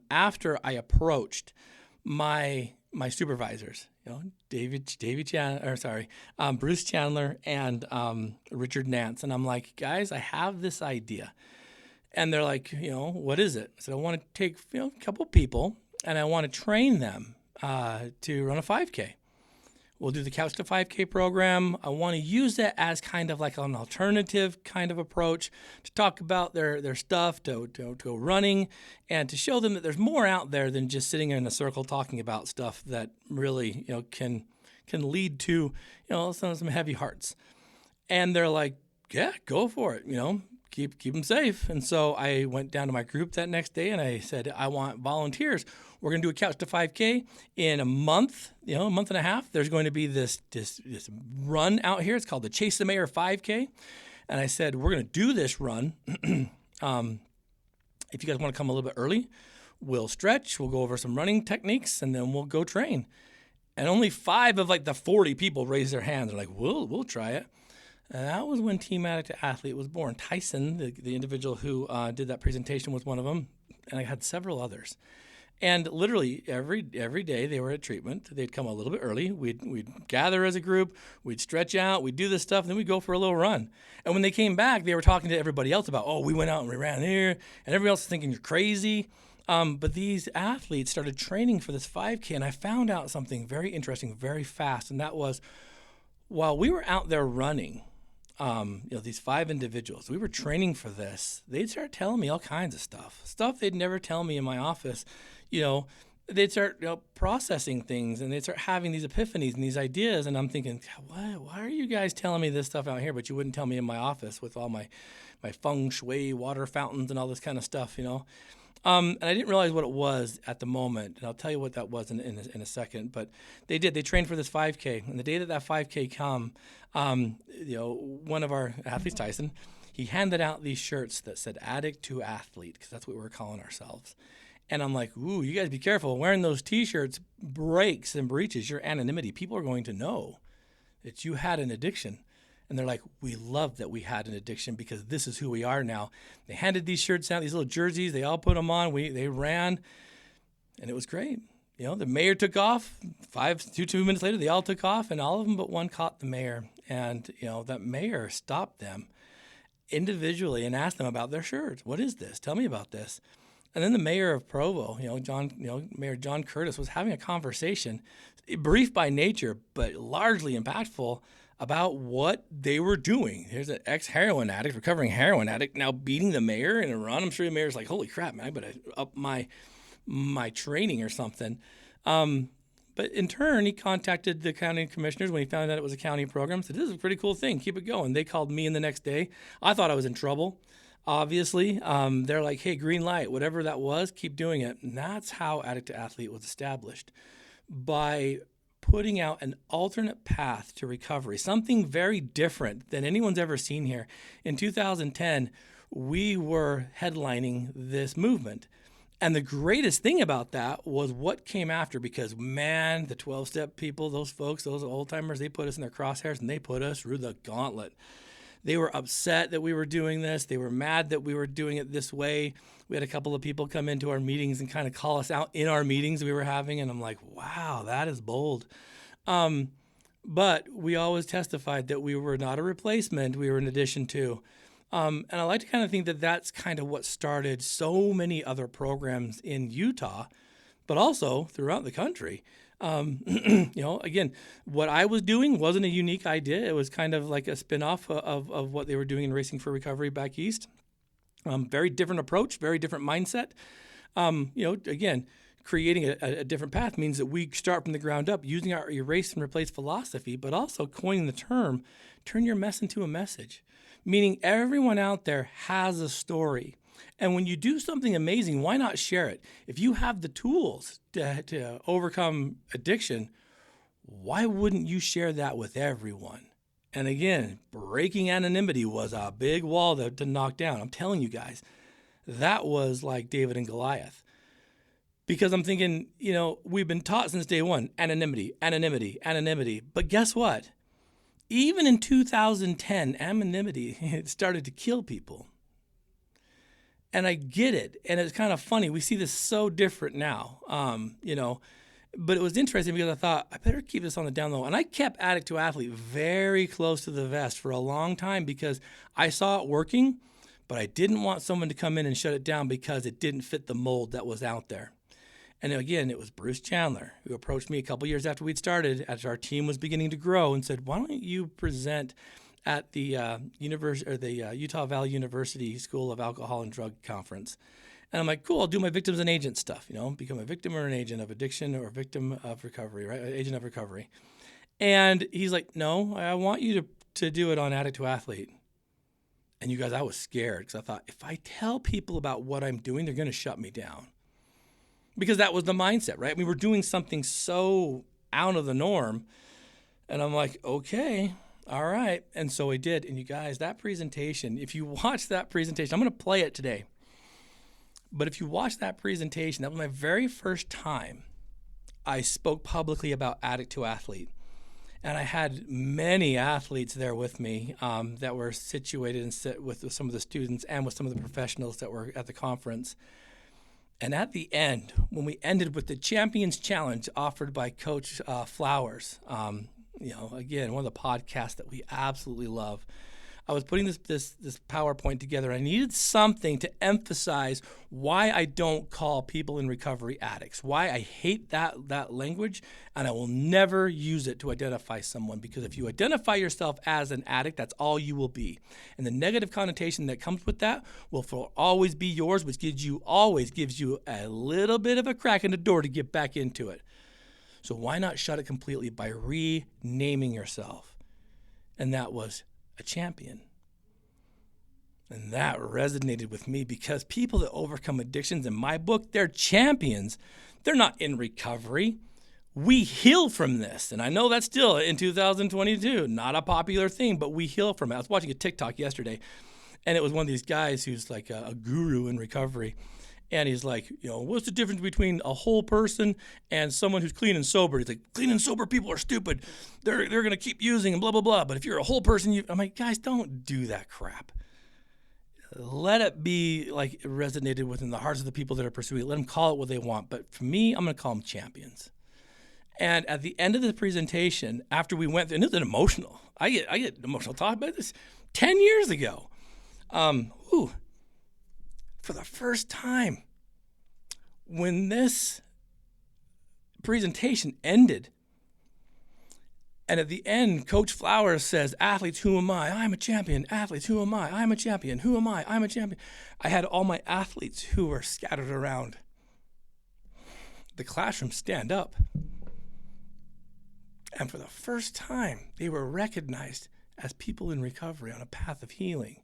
after I approached my supervisors, Bruce Chandler and Richard Nance. And I'm like, guys, I have this idea. And they're like, what is it? I said, I want to take a couple people and I want to train them to run a 5K. We'll do the Couch to 5K program. I want to use that as kind of like an alternative kind of approach to talk about their stuff, to running, and to show them that there's more out there than just sitting in a circle talking about stuff that really can lead to some heavy hearts. And they're like, yeah, go for it. Keep them safe. And so I went down to my group that next day and I said, I want volunteers. We're going to do a Couch to 5K in a month, a month and a half. There's going to be this run out here. It's called the Chase the Mayor 5K. And I said, we're going to do this run. If you guys want to come a little bit early, we'll stretch, we'll go over some running techniques, and then we'll go train. And only 5 of the 40 people raised their hands. They're like, we'll try it. And that was when Team Addict to Athlete was born. Tyson, the individual who did that presentation, was one of them, and I had several others. And literally every day they were at treatment. They'd come a little bit early. We'd gather as a group. We'd stretch out. We'd do this stuff, and then we'd go for a little run. And when they came back, they were talking to everybody else about, we went out and we ran here, and everybody else is thinking you're crazy. But these athletes started training for this 5K, and I found out something very interesting very fast, and that was while we were out there running, these 5 individuals, we were training for this. They'd start telling me all kinds of stuff they'd never tell me in my office. They'd start processing things, and they'd start having these epiphanies and these ideas. And I'm thinking, why are you guys telling me this stuff out here, but you wouldn't tell me in my office with all my feng shui, water fountains, and all this kind of stuff, And I didn't realize what it was at the moment, and I'll tell you what that was in a second. But they trained for this 5K, and the day that 5K come, one of our athletes, Tyson, he handed out these shirts that said "Addict to Athlete" because that's what we were calling ourselves. And I'm like, ooh, you guys be careful. Wearing those T-shirts breaks and breaches your anonymity. People are going to know that you had an addiction. And they're like, we love that we had an addiction because this is who we are now. They handed these shirts out, these little jerseys. They all put them on. They ran, and it was great. The mayor took off. 2 minutes later, they all took off, and all of them but one caught the mayor. And, that mayor stopped them individually and asked them about their shirts. What is this? Tell me about this. And then the mayor of Provo, Mayor John Curtis, was having a conversation, brief by nature, but largely impactful, about what they were doing. Here's an ex-heroin addict, recovering heroin addict, now beating the mayor in a run. I'm sure the mayor's like, holy crap, man, I better up my training or something. But in turn, he contacted the county commissioners when he found out it was a county program, said, this is a pretty cool thing, keep it going. They called me in the next day. I thought I was in trouble. Obviously, they're like, hey, green light, whatever that was, keep doing it. And that's how Addict to Athlete was established, by putting out an alternate path to recovery, something very different than anyone's ever seen here. In 2010, we were headlining this movement. And the greatest thing about that was what came after, because, man, the 12-step people, those folks, those old-timers, they put us in their crosshairs, and they put us through the gauntlet. They were upset that we were doing this. They were mad that we were doing it this way. We had a couple of people come into our meetings and kind of call us out in our meetings we were having, and I'm like, wow, that is bold. but we always testified that we were not a replacement, we were an addition to. And I like to kind of think that that's kind of what started so many other programs in Utah, but also throughout the country. Again, what I was doing wasn't a unique idea. It was kind of like a spinoff of what they were doing in Racing for Recovery back east. Very different approach, very different mindset. Again, creating a different path means that we start from the ground up using our erase and replace philosophy, but also coining the term, turn your mess into a message. Meaning everyone out there has a story. And when you do something amazing, why not share it? If you have the tools to overcome addiction, why wouldn't you share that with everyone? And again, breaking anonymity was a big wall to knock down. I'm telling you guys, that was like David and Goliath. Because I'm thinking, we've been taught since day one, anonymity, anonymity, anonymity. But guess what? Even in 2010, anonymity it started to kill people. And I get it. And it's kind of funny. We see this so different now, But it was interesting because I thought, I better keep this on the down low. And I kept Addict to Athlete very close to the vest for a long time because I saw it working, but I didn't want someone to come in and shut it down because it didn't fit the mold that was out there. And again, it was Bruce Chandler who approached me a couple years after we'd started, as our team was beginning to grow, and said, "Why don't you present at the Utah Valley University School of Alcohol and Drug Conference?" And I'm like, "Cool, I'll do my victims and agents stuff. Become a victim or an agent of addiction or a victim of recovery, right? Agent of recovery." And he's like, "No, I want you to do it on Addict to Athlete." And you guys, I was scared because I thought, if I tell people about what I'm doing, they're going to shut me down. Because that was the mindset, right? We were doing something so out of the norm. And I'm like, okay, all right. And so I did. And you guys, that presentation, if you watch that presentation, I'm going to play it today. But if you watch that presentation, that was my very first time I spoke publicly about Addict to Athlete. And I had many athletes there with me that were situated and sit with some of the students and with some of the professionals that were at the conference. And at the end, when we ended with the Champions Challenge offered by Coach Flowers, again, one of the podcasts that we absolutely love, I was putting this PowerPoint together. I needed something to emphasize why I don't call people in recovery addicts, why I hate that language, and I will never use it to identify someone, because if you identify yourself as an addict, that's all you will be. And the negative connotation that comes with that will always be yours, which always gives you a little bit of a crack in the door to get back into it. So why not shut it completely by renaming yourself? And that was a champion. And that resonated with me because people that overcome addictions, in my book, they're champions. They're not in recovery. We heal from this. And I know that's still in 2022, not a popular thing, but we heal from it. I was watching a TikTok yesterday, and it was one of these guys who's like a guru in recovery. And he's like, what's the difference between a whole person and someone who's clean and sober? He's like, clean and sober people are stupid. They're going to keep using and blah, blah, blah. But if you're a whole person, I'm like, guys, don't do that crap. Let it be like it resonated within the hearts of the people that are pursuing it. Let them call it what they want. But for me, I'm going to call them champions. And at the end of the presentation, after we went through, and it's emotional. I get emotional talking about this 10 years ago. For the first time, when this presentation ended, and at the end, Coach Flowers says, "Athletes, who am I? I'm a champion. Athletes, who am I? I'm a champion. Who am I? I'm a champion." I had all my athletes who were scattered around the classroom stand up. And for the first time, they were recognized as people in recovery on a path of healing.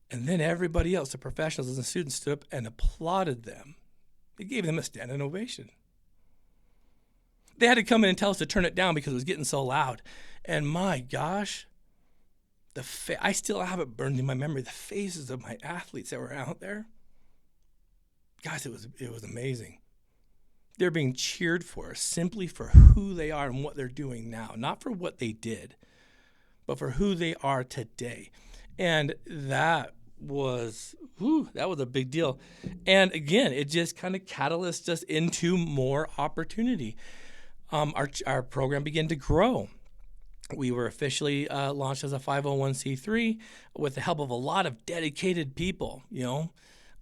And then everybody else, the professionals and the students, stood up and applauded them. They gave them a standing ovation. They had to come in and tell us to turn it down because it was getting so loud. And my gosh, I still have it burned in my memory. The faces of my athletes that were out there, guys, it was amazing. They're being cheered for simply for who they are and what they're doing now, not for what they did, but for who they are today. And that was a big deal. And again, it just kind of catalyzed us into more opportunity. our program began to grow. We were officially launched as a 501c3 with the help of a lot of dedicated people.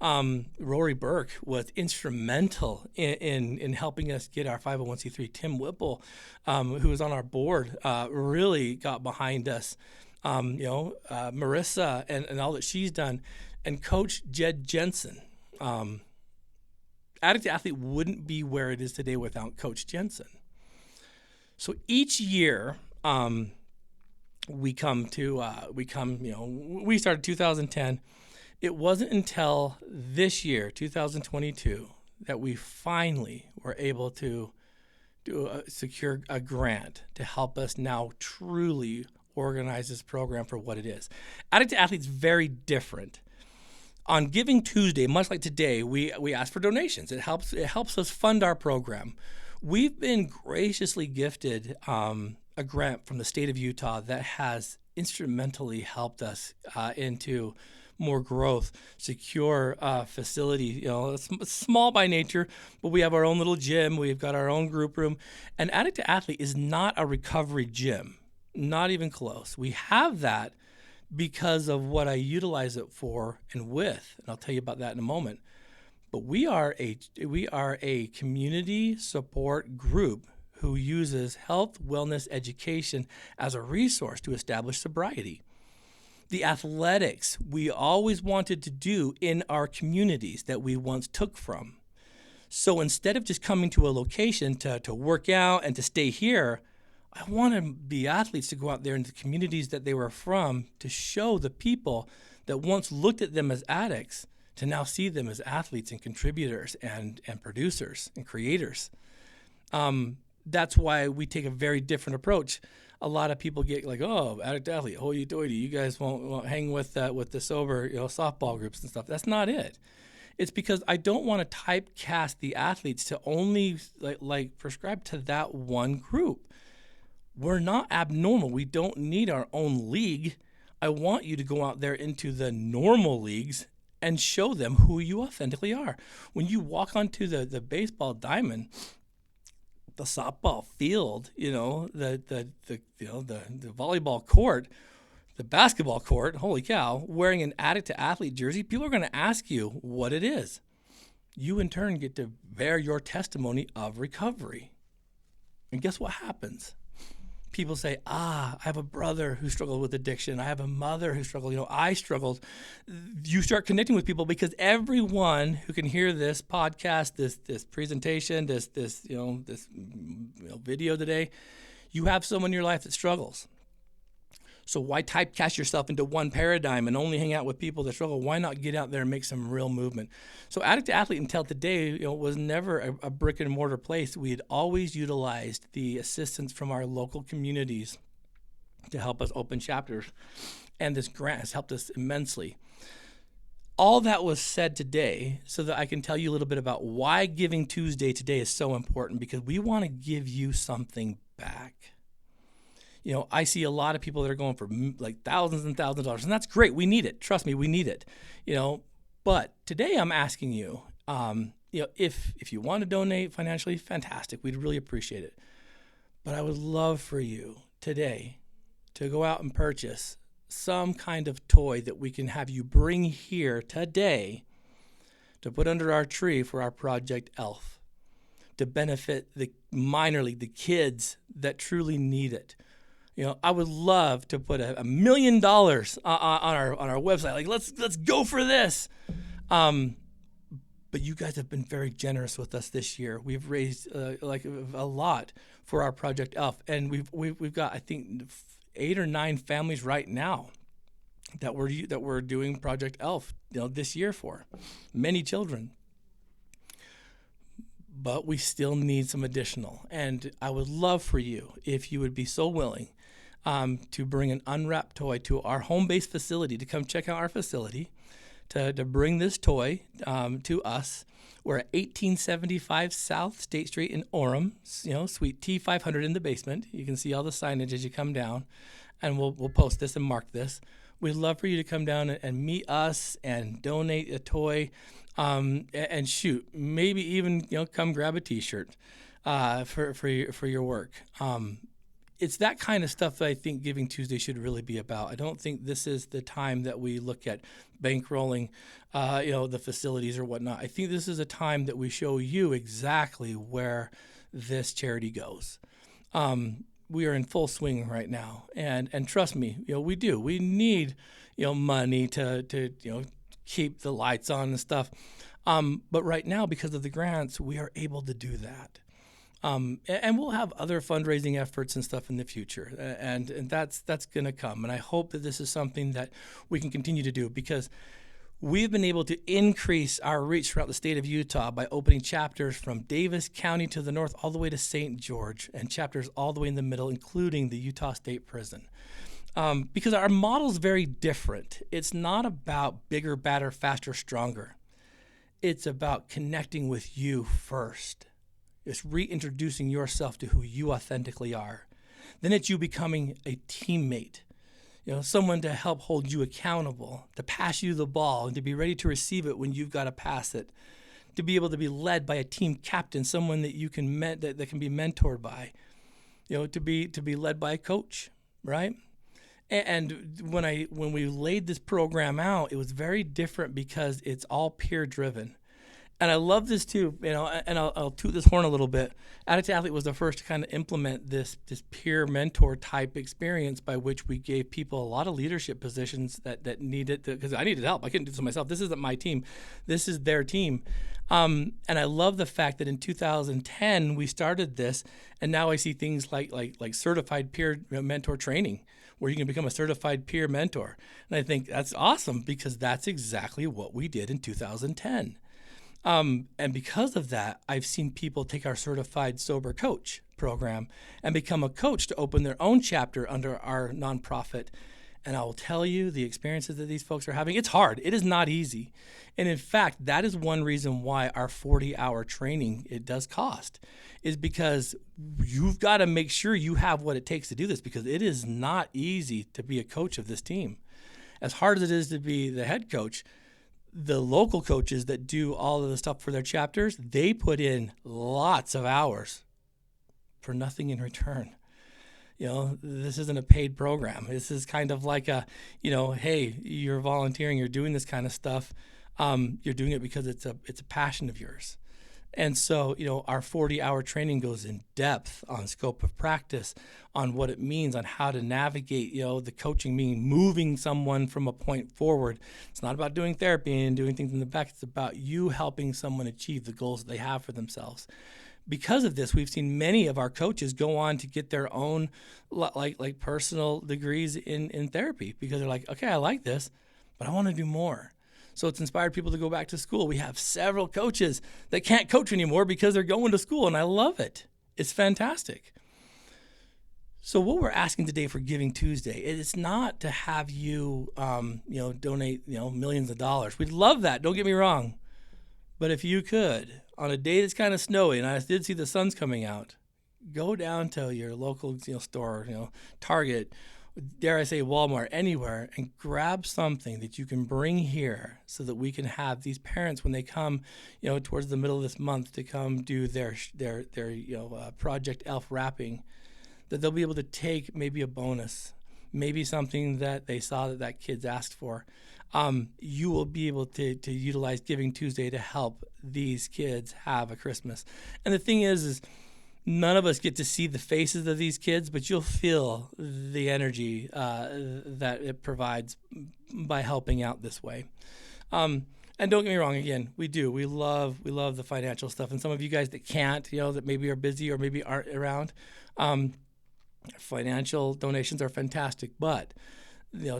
Rory Burke was instrumental in helping us get our 501c3. Tim Whipple, who was on our board, really got behind us. Marissa and all that she's done, and Coach Jed Jensen. Addict to Athlete wouldn't be where it is today without Coach Jensen. So each year, we started 2010. It wasn't until this year, 2022, that we finally were able to secure a grant to help us now truly organize this program for what it is. Addict to Athlete is very different. On Giving Tuesday, much like today, we ask for donations. It helps us fund our program. We've been graciously gifted a grant from the state of Utah that has instrumentally helped us into more growth, secure facility. It's small by nature, but we have our own little gym. We've got our own group room. And Addict to Athlete is not a recovery gym, not even close. We have that because of what I utilize it for and with, and I'll tell you about that in a moment. But we are a community support group who uses health, wellness, education as a resource to establish sobriety. The athletics we always wanted to do in our communities that we once took from. So instead of just coming to a location to work out and to stay here, I wanted the athletes to go out there into the communities that they were from to show the people that once looked at them as addicts to now see them as athletes and contributors and producers and creators. That's why we take a very different approach. A lot of people get like, oh, Addict to Athlete, hoity-toity, you guys won't hang with the sober softball groups and stuff. That's not it. It's because I don't want to typecast the athletes to only like prescribe to that one group. We're not abnormal. We don't need our own league. I want you to go out there into the normal leagues and show them who you authentically are. When you walk onto the baseball diamond, the softball field, the volleyball court, the basketball court, holy cow, wearing an Addict to Athlete jersey, people are going to ask you what it is. You in turn get to bear your testimony of recovery. And guess what happens? People say, I have a brother who struggled with addiction. I have a mother who struggled. I struggled. You start connecting with people because everyone who can hear this podcast, this presentation, this video today, you have someone in your life that struggles. So why typecast yourself into one paradigm and only hang out with people that struggle? Why not get out there and make some real movement? So Addict to Athlete until today, was never a brick and mortar place. We had always utilized the assistance from our local communities to help us open chapters. And this grant has helped us immensely. All that was said today so that I can tell you a little bit about why Giving Tuesday today is so important, because we want to give you something back. I see a lot of people that are going for like thousands and thousands of dollars, and that's great. We need it. Trust me, we need it. But today I'm asking you, if you want to donate financially, fantastic. We'd really appreciate it. But I would love for you today to go out and purchase some kind of toy that we can have you bring here today to put under our tree for our Project ELF, to benefit the minor league, the kids that truly need it. I would love to put $1 million on our website. Like, let's go for this. But you guys have been very generous with us this year. We've raised a lot for our Project ELF, and we've got, I think, 8 or 9 families right now that we're doing Project ELF this year for. Many children. But we still need some additional. And I would love for you, if you would be so willing, to bring an unwrapped toy to our home-based facility, to come check out our facility, to bring this toy to us. We're at 1875 South State Street in Orem, Suite T500 in the basement. You can see all the signage as you come down, and we'll post this and mark this. We'd love for you to come down and meet us and donate a toy, and shoot, maybe even come grab a T-shirt. for your work. It's that kind of stuff that I think Giving Tuesday should really be about. I don't think this is the time that we look at bankrolling, the facilities or whatnot. I think this is a time that we show you exactly where this charity goes. We are in full swing right now, and trust me, we do. We need, money to keep the lights on and stuff. But right now, because of the grants, we are able to do that. And we'll have other fundraising efforts and stuff in the future, and that's going to come. And I hope that this is something that we can continue to do, because we've been able to increase our reach throughout the state of Utah by opening chapters from Davis County to the north all the way to St. George, and chapters all the way in the middle, including the Utah State Prison. Because our model is very different. It's not about bigger, badder, faster, stronger. It's about connecting with you first. It's reintroducing yourself to who you authentically are. Then it's you becoming a teammate, someone to help hold you accountable, to pass you the ball and to be ready to receive it when you've got to pass it, to be able to be led by a team captain, someone that you can that can be mentored by, to be led by a coach, right? And when we laid this program out, it was very different because it's all peer driven. And I love this too, and I'll toot this horn a little bit. Addict to Athlete was the first to kind of implement this peer mentor type experience, by which we gave people a lot of leadership positions that needed, because I needed help. I couldn't do this myself. This isn't my team. This is their team. And I love the fact that in 2010 we started this, and now I see things like certified peer mentor training, where you can become a certified peer mentor. And I think that's awesome, because that's exactly what we did in 2010. And because of that, I've seen people take our certified sober coach program and become a coach to open their own chapter under our nonprofit. And I will tell you, the experiences that these folks are having, it's hard. It is not easy. And in fact, that is one reason why our 40-hour training, it does cost, is because you've got to make sure you have what it takes to do this, because it is not easy to be a coach of this team. As hard as it is to be the head coach, the local coaches that do all of the stuff for their chapters, they put in lots of hours for nothing in return. This isn't a paid program. This is kind of like hey, you're volunteering, you're doing this kind of stuff. You're doing it because it's a passion of yours. And so, our 40-hour training goes in depth on scope of practice, on what it means, on how to navigate, the coaching, meaning moving someone from a point forward. It's not about doing therapy and doing things in the back. It's about you helping someone achieve the goals that they have for themselves. Because of this, we've seen many of our coaches go on to get their own like personal degrees in therapy, because they're like, okay, I like this, but I want to do more. So it's inspired people to go back to school. We have several coaches that can't coach anymore because they're going to school, and I love it. It's fantastic. So what we're asking today for Giving Tuesday, it's not to have you, donate, millions of dollars. We'd love that. Don't get me wrong. But if you could, on a day that's kind of snowy, and I did see the sun's coming out, go down to your local, store, Target, dare I say Walmart, anywhere, and grab something that you can bring here, so that we can have these parents, when they come, towards the middle of this month, to come do their Project ELF wrapping, that they'll be able to take maybe a bonus, maybe something that they saw that kid's asked for. You will be able to utilize Giving Tuesday to help these kids have a Christmas. And the thing is none of us get to see the faces of these kids, but you'll feel the energy that it provides by helping out this way. And don't get me wrong, again, we love the financial stuff. And some of you guys that can't, that maybe are busy or maybe aren't around, financial donations are fantastic. But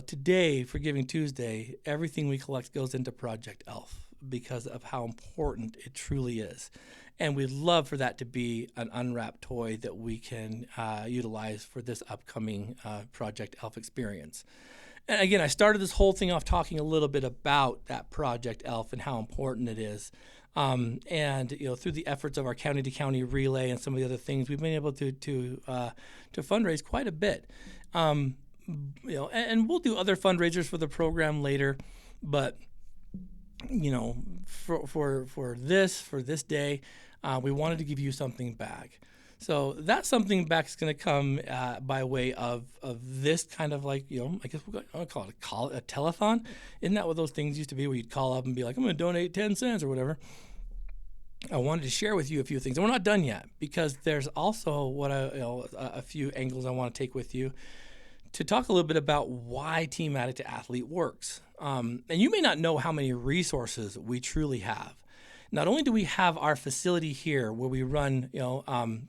today, for Giving Tuesday, everything we collect goes into Project ELF, because of how important it truly is. And we'd love for that to be an unwrapped toy that we can utilize for this upcoming Project ELF experience. And again, I started this whole thing off talking a little bit about that Project ELF and how important it is. And through the efforts of our county-to-county relay and some of the other things, we've been able to fundraise quite a bit. And we'll do other fundraisers for the program later, but for this day, We wanted to give you something back. So that something back is going to come by way of this kind of like, I guess we're going to call it a telethon. Isn't that what those things used to be, where you'd call up and be like, I'm going to donate 10 cents or whatever? I wanted to share with you a few things. And we're not done yet, because there's also a few angles I want to take with you to talk a little bit about why Team Addict to Athlete works. And you may not know how many resources we truly have. Not only do we have our facility here where we run,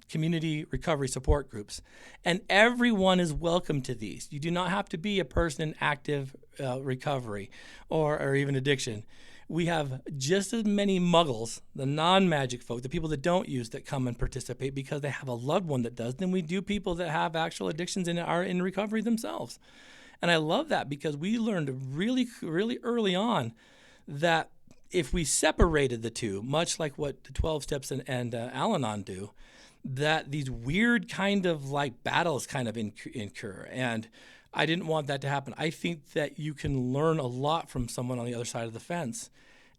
community recovery support groups, and everyone is welcome to these. You do not have to be a person in active recovery or even addiction. We have just as many muggles, the non-magic folk, the people that don't use, that come and participate because they have a loved one that does, than we do people that have actual addictions and are in recovery themselves. And I love that, because we learned really, really early on that if we separated the two, much like what the 12 Steps and Al-Anon do, that these weird kind of like battles kind of incur. And I didn't want that to happen. I think that you can learn a lot from someone on the other side of the fence.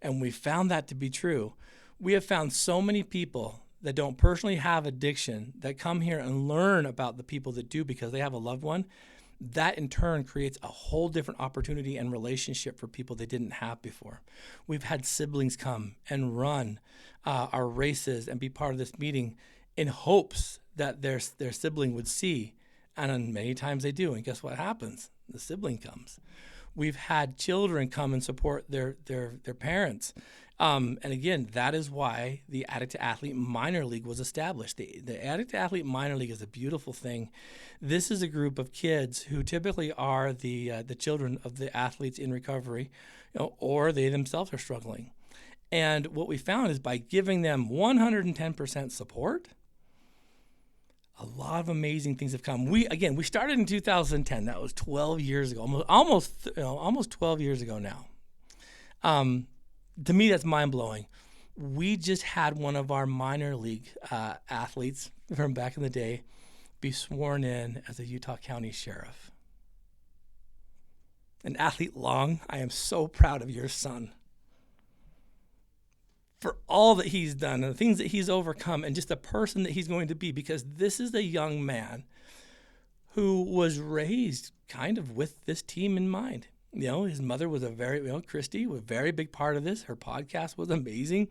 And we found that to be true. We have found so many people that don't personally have addiction that come here and learn about the people that do because they have a loved one. That in turn creates a whole different opportunity and relationship for people they didn't have before. We've had siblings come and run our races and be part of this meeting in hopes that their sibling would see. And many times they do. And guess what happens? The sibling comes. We've had children come and support their parents. And again, that is why the Addict to Athlete Minor League was established. The Addict to Athlete Minor League is a beautiful thing. This is a group of kids who typically are the children of the athletes in recovery, or they themselves are struggling. And what we found is by giving them 110% support, a lot of amazing things have come. We started in 2010. That was 12 years ago, almost 12 years ago now. To me, that's mind-blowing. We just had one of our minor league athletes from back in the day be sworn in as a Utah County Sheriff. And Athlete Long, I am so proud of your son for all that he's done and the things that he's overcome and just the person that he's going to be, because this is a young man who was raised kind of with this team in mind. His mother was Christy was a very big part of this. Her podcast was amazing.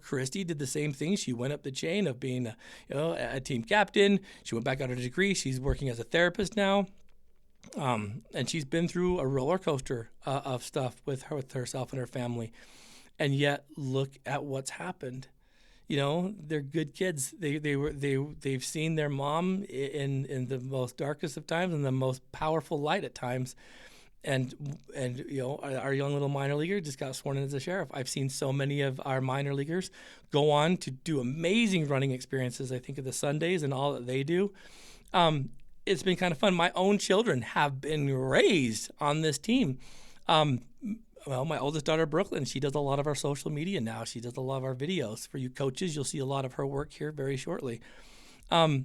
Christy did the same thing. She went up the chain of being a team captain. She went back out her degree. She's working as a therapist now. And she's been through a roller coaster of stuff with herself and her family. And yet, look at what's happened. They're good kids. They've seen their mom in the most darkest of times and the most powerful light at times. And our young little minor leaguer just got sworn in as a sheriff. I've seen so many of our minor leaguers go on to do amazing running experiences. I think of the Sundays and all that they do. It's been kind of fun. My own children have been raised on this team. My oldest daughter, Brooklyn, she does a lot of our social media now. She does a lot of our videos. For you coaches, you'll see a lot of her work here very shortly. So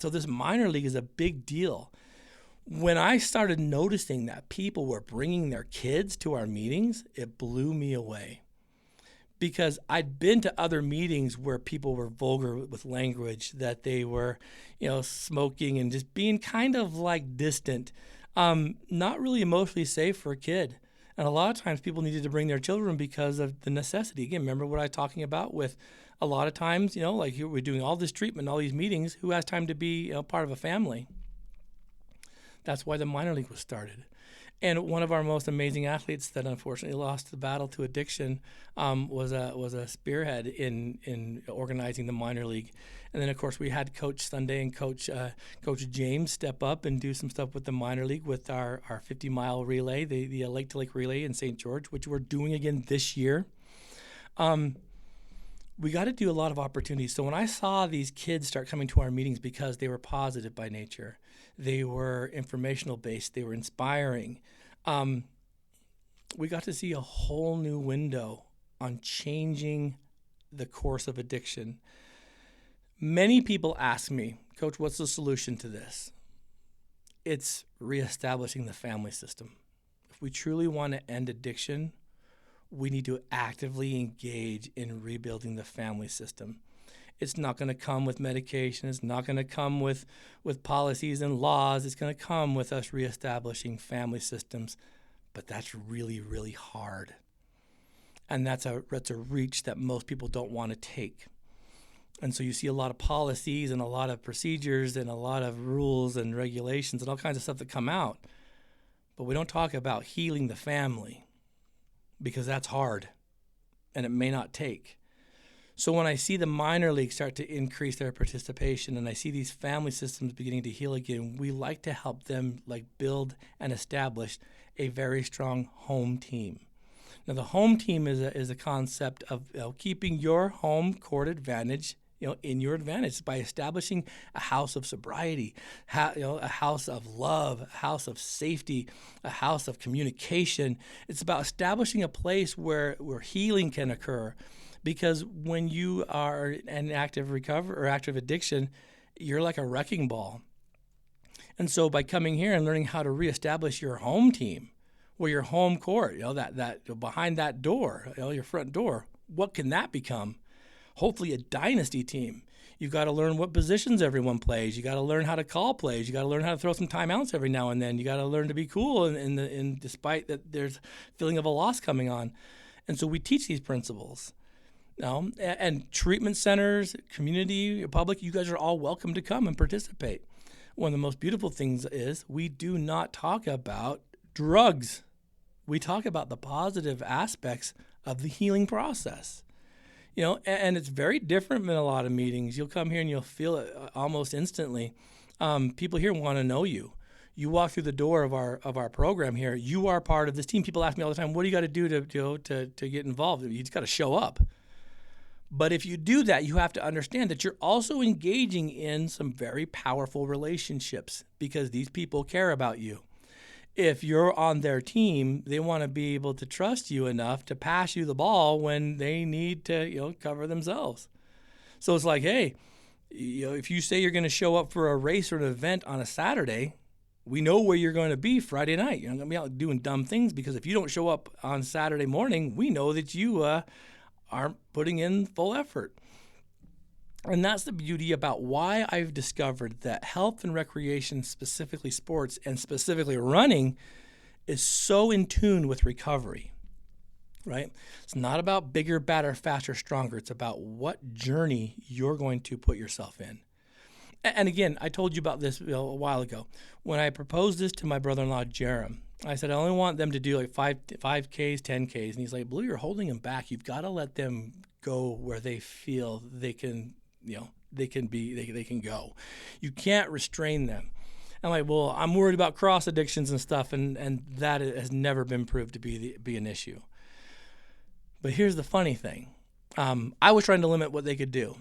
this minor league is a big deal. When I started noticing that people were bringing their kids to our meetings, it blew me away. Because I'd been to other meetings where people were vulgar with language, that they were, smoking and just being kind of like distant, not really emotionally safe for a kid. And a lot of times people needed to bring their children because of the necessity. Again, remember what I was talking about with a lot of times, like we're doing all this treatment, all these meetings, who has time to be part of a family? That's why the minor league was started. And one of our most amazing athletes that unfortunately lost the battle to addiction was a spearhead in organizing the minor league. And then, of course, we had Coach Sunday and Coach James step up and do some stuff with the minor league with our 50-mile relay, the Lake to Lake relay in St. George, which we're doing again this year. We got to do a lot of opportunities. So when I saw these kids start coming to our meetings because they were positive by nature, they were informational based, they were inspiring, we got to see a whole new window on changing the course of addiction. Many people ask me, Coach, what's the solution to this? It's reestablishing the family system. If we truly want to end addiction, we need to actively engage in rebuilding the family system. It's not going to come with medication. It's not going to come with policies and laws. It's going to come with us reestablishing family systems. But that's really, really hard. And that's a reach that most people don't want to take. And so you see a lot of policies and a lot of procedures and a lot of rules and regulations and all kinds of stuff that come out. But we don't talk about healing the family because that's hard and it may not take. So when I see the minor leagues start to increase their participation and I see these family systems beginning to heal again, we like to help them build and establish a very strong home team. Now the home team is a concept of keeping your home court advantage in your advantage by establishing a house of sobriety, a house of love, a house of safety, a house of communication. It's about establishing a place where healing can occur, because when you are in active recovery or active addiction, you're like a wrecking ball. And so by coming here and learning how to reestablish your home team, or your home court, that behind that door, your front door, what can that become? Hopefully a dynasty team. You've got to learn what positions everyone plays. You got to learn how to call plays. You got to learn how to throw some timeouts every now and then. You got to learn to be cool, and despite that, there's a feeling of a loss coming on. And so we teach these principles. And treatment centers, community, public, you guys are all welcome to come and participate. One of the most beautiful things is we do not talk about drugs. We talk about the positive aspects of the healing process. And it's very different than a lot of meetings. You'll come here and you'll feel it almost instantly. People here want to know you. You walk through the door of our program here. You are part of this team. People ask me all the time, "What do you got to do to get involved?" You just got to show up. But if you do that, you have to understand that you're also engaging in some very powerful relationships because these people care about you. If you're on their team, they want to be able to trust you enough to pass you the ball when they need to, cover themselves. So it's like, hey, if you say you're going to show up for a race or an event on a Saturday, we know where you're going to be Friday night. You're not going to be out doing dumb things, because if you don't show up on Saturday morning, we know that you aren't putting in full effort. And that's the beauty about why I've discovered that health and recreation, specifically sports and specifically running, is so in tune with recovery, right? It's not about bigger, better, faster, stronger. It's about what journey you're going to put yourself in. And again, I told you about this a while ago. When I proposed this to my brother-in-law, Jerem, I said, I only want them to do 5Ks, 10Ks. And he's like, Blue, you're holding them back. You've got to let them go where they feel they can they can go. You can't restrain them. I'm like, well, I'm worried about cross addictions and stuff, and that has never been proved to be an issue. But here's the funny thing. I was trying to limit what they could do.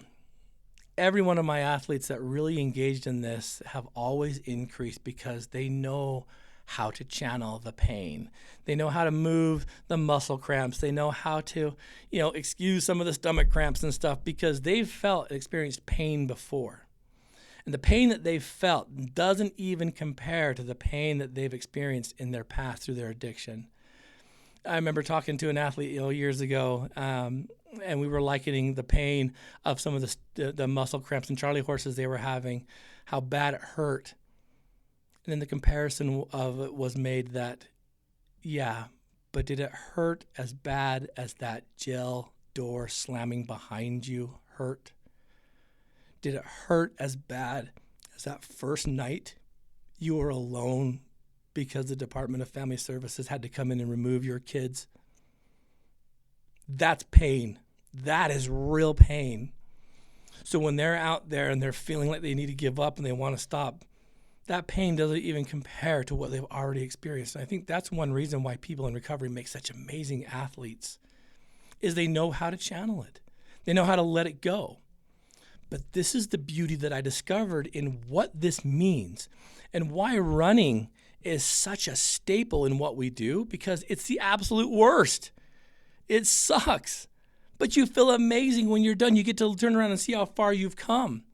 Every one of my athletes that really engaged in this have always increased because they know how to channel the pain. They know how to move the muscle cramps. They know how to, excuse some of the stomach cramps and stuff because they've experienced pain before. And the pain that they've felt doesn't even compare to the pain that they've experienced in their past through their addiction. I remember talking to an athlete, years ago, and we were likening the pain of some of the muscle cramps and Charlie horses they were having, how bad it hurt. And then the comparison of it was made that, yeah, but did it hurt as bad as that jail door slamming behind you hurt? Did it hurt as bad as that first night you were alone because the Department of Family Services had to come in and remove your kids? That's pain. That is real pain. So when they're out there and they're feeling like they need to give up and they want to stop, that pain doesn't even compare to what they've already experienced. And I think that's one reason why people in recovery make such amazing athletes, is they know how to channel it. They know how to let it go. But this is the beauty that I discovered in what this means and why running is such a staple in what we do, because it's the absolute worst. It sucks. But you feel amazing when you're done. You get to turn around and see how far you've come.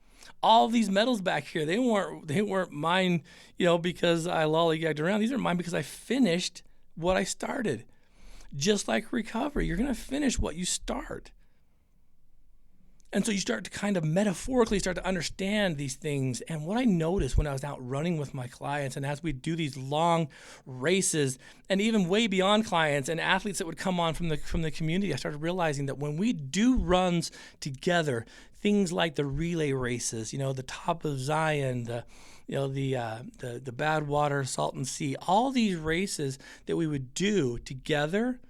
All these medals back here, they weren't mine, because I lollygagged around. These are mine because I finished what I started. Just like recovery, you're going to finish what you start. And so you start to kind of metaphorically start to understand these things. And what I noticed when I was out running with my clients, and as we do these long races, and even way beyond clients and athletes that would come on from the community, I started realizing that when we do runs together, things like the relay races, the Top of Zion, the Badwater, Salton Sea, all these races that we would do together,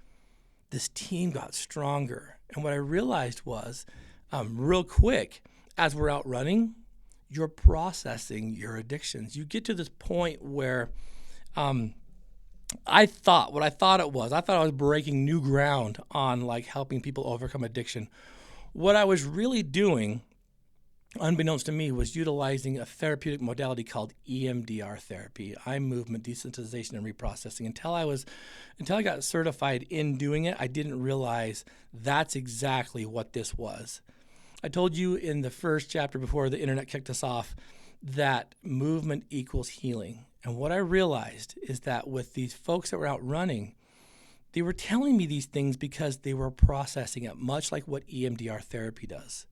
this team got stronger. And what I realized was, real quick, as we're out running, you're processing your addictions. You get to this point where I thought I was breaking new ground on like helping people overcome addiction. What I was really doing, unbeknownst to me, was utilizing a therapeutic modality called EMDR therapy, eye movement desensitization and reprocessing. Until I got certified in doing it, I didn't realize that's exactly what this was. I told you in the first chapter before the internet kicked us off that movement equals healing. And what I realized is that with these folks that were out running, they were telling me these things because they were processing it, much like what EMDR therapy does.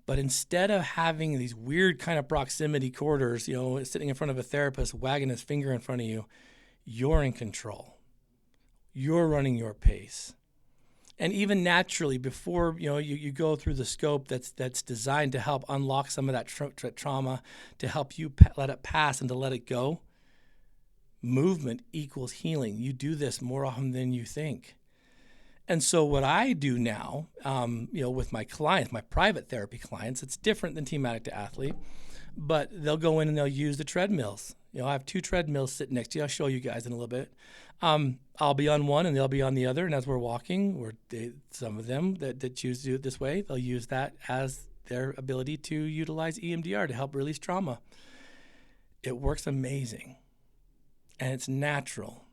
But instead of having these weird kind of proximity quarters, sitting in front of a therapist, wagging his finger in front of you, you're in control. You're running your pace. And even naturally, before you go through the scope that's designed to help unlock some of that trauma, to help you let it pass and to let it go, movement equals healing. You do this more often than you think. And so what I do now, with my clients, my private therapy clients, it's different than Team Addict to Athlete, but they'll go in and they'll use the treadmills. I have 2 treadmills sitting next to you. I'll show you guys in a little bit. I'll be on one and they'll be on the other. And as we're walking, some of them that choose to do it this way, they'll use that as their ability to utilize EMDR to help release trauma. It works amazing. And it's natural.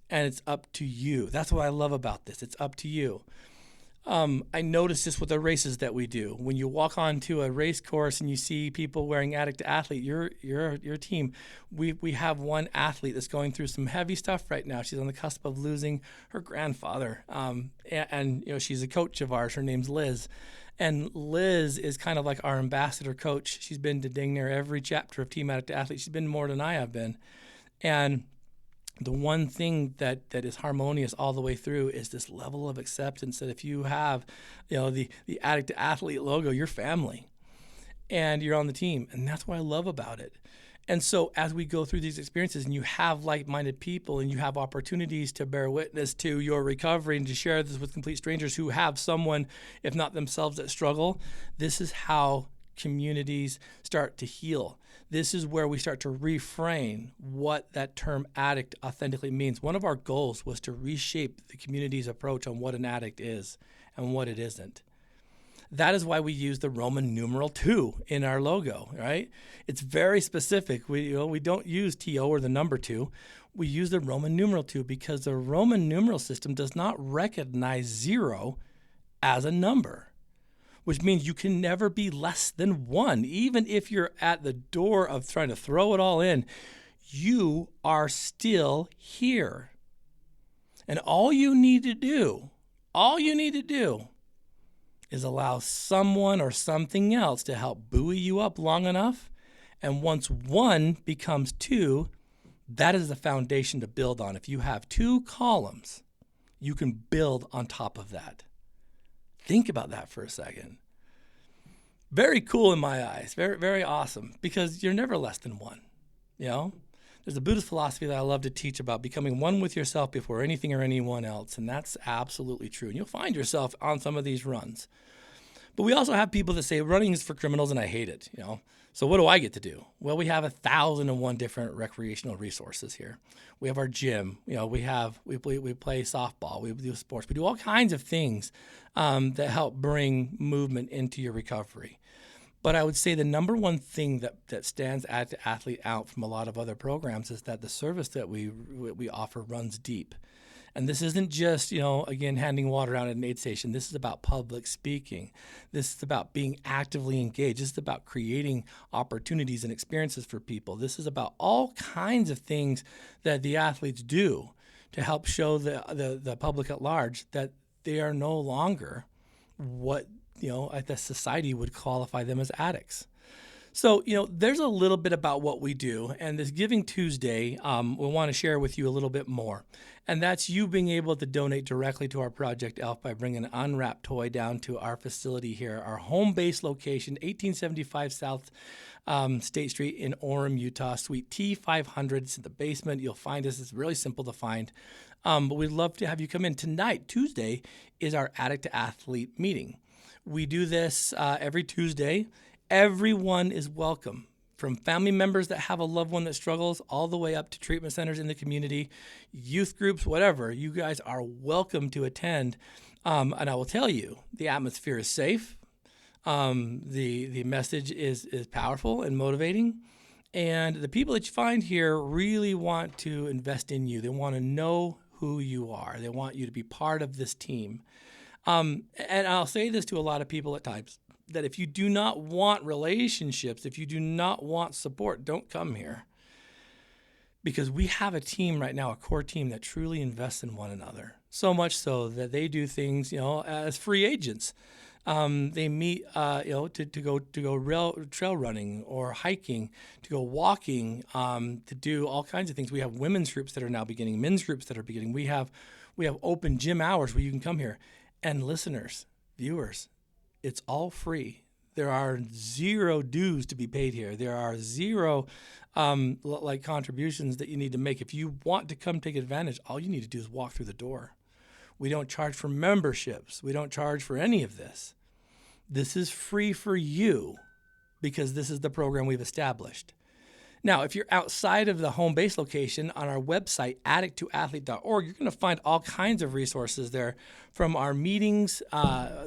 And it's up to you. That's what I love about this. It's up to you. I notice this with the races that we do. When you walk onto a race course and you see people wearing Addict to Athlete, your team, we have one athlete that's going through some heavy stuff right now. She's on the cusp of losing her grandfather. And she's a coach of ours. Her name's Liz. And Liz is kind of like our ambassador coach. She's been to dang near every chapter of Team Addict to Athlete. She's been more than I have been. And the one thing that is harmonious all the way through is this level of acceptance that if you have, the Addict to Athlete logo, you're family and you're on the team. And that's what I love about it. And so as we go through these experiences and you have like-minded people and you have opportunities to bear witness to your recovery and to share this with complete strangers who have someone, if not themselves, that struggle, this is how communities start to heal. This is where we start to reframe what that term addict authentically means. One of our goals was to reshape the community's approach on what an addict is and what it isn't. That is why we use the Roman numeral 2 in our logo, right? It's very specific. We don't use TO or the number 2. We use the Roman numeral 2 because the Roman numeral system does not recognize 0 as a number, which means you can never be less than 1. Even if you're at the door of trying to throw it all in, you are still here. And all you need to do is allow someone or something else to help buoy you up long enough. And once 1 becomes 2, that is the foundation to build on. If you have 2 columns, you can build on top of that. Think about that for a second. Very cool in my eyes. Very, very awesome, because you're never less than 1. There's a Buddhist philosophy that I love to teach about becoming one with yourself before anything or anyone else, and that's absolutely true. And you'll find yourself on some of these runs. But we also have people that say running is for criminals and I hate it, So what do I get to do? Well, we have 1,001 different recreational resources here. We have our gym. We play softball. We do sports. We do all kinds of things that help bring movement into your recovery. But I would say the number one thing that stands Addict to Athlete out from a lot of other programs is that the service that we offer runs deep. And this isn't just, again, handing water out at an aid station. This is about public speaking. This is about being actively engaged. This is about creating opportunities and experiences for people. This is about all kinds of things that the athletes do to help show the public at large that they are no longer what, the society would qualify them as addicts. So, there's a little bit about what we do, and this Giving Tuesday, we want to share with you a little bit more. And that's you being able to donate directly to our Project ELF by bringing an unwrapped toy down to our facility here, our home base location, 1875 South State Street in Orem, Utah, Suite T500. It's in the basement. You'll find us. It's really simple to find. But we'd love to have you come in. Tonight, Tuesday, is our Addict to Athlete meeting. We do this every Tuesday. Everyone is welcome, from family members that have a loved one that struggles all the way up to treatment centers in the community, youth groups, whatever. You guys are welcome to attend. And I will tell you, the atmosphere is safe. The message is powerful and motivating. And the people that you find here really want to invest in you. They want to know who you are. They want you to be part of this team. And I'll say this to a lot of people at times, that if you do not want relationships, if you do not want support, don't come here. Because we have a team right now, a core team that truly invests in one another. So much so that they do things, as free agents. They meet, to go trail running or hiking, to go walking, to do all kinds of things. We have women's groups that are now beginning, men's groups that are beginning. We have open gym hours where you can come here. And listeners, viewers, it's all free. There are zero dues to be paid here. There are zero contributions that you need to make. If you want to come take advantage, all you need to do is walk through the door. We don't charge for memberships. We don't charge for any of this. This is free for you because this is the program we've established. Now, if you're outside of the home base location, on our website, addicttoathlete.org, you're going to find all kinds of resources there, from our meetings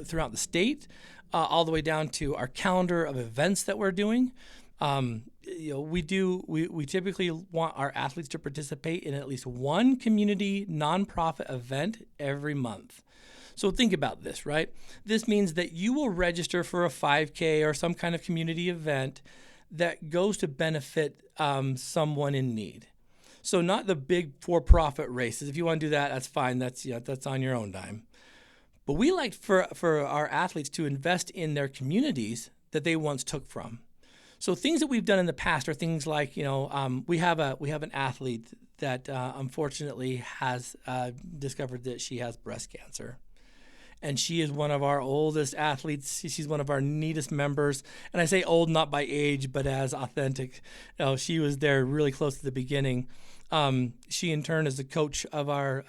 throughout the state, all the way down to our calendar of events that we're doing. We typically want our athletes to participate in at least one community nonprofit event every month. So think about this, right? This means that you will register for a 5K or some kind of community event that goes to benefit someone in need. So not the big for-profit races. If you want to do that, that's fine. That's on your own dime. But we like for our athletes to invest in their communities that they once took from. So things that we've done in the past are things like, we have an athlete that unfortunately has discovered that she has breast cancer. And she is one of our oldest athletes. She's one of our neatest members. And I say old not by age, but as authentic. She was there really close to the beginning. She, in turn, is the coach of our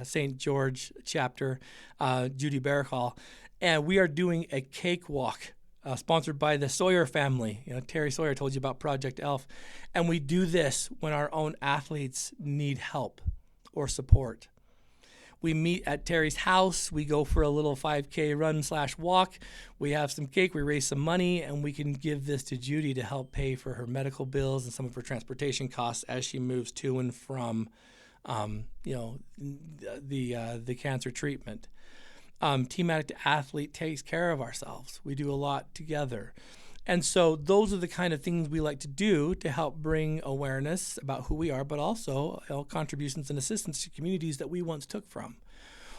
St. George chapter, Judy Barracall. And we are doing a cakewalk sponsored by the Sawyer family. Terry Sawyer told you about Project ELF. And we do this when our own athletes need help or support. We meet at Terry's house. We go for a little 5K run/walk. We have some cake. We raise some money, and we can give this to Judy to help pay for her medical bills and some of her transportation costs as she moves to and from, the cancer treatment. Team Addict to Athlete takes care of ourselves. We do a lot together. And so those are the kind of things we like to do to help bring awareness about who we are, but also contributions and assistance to communities that we once took from.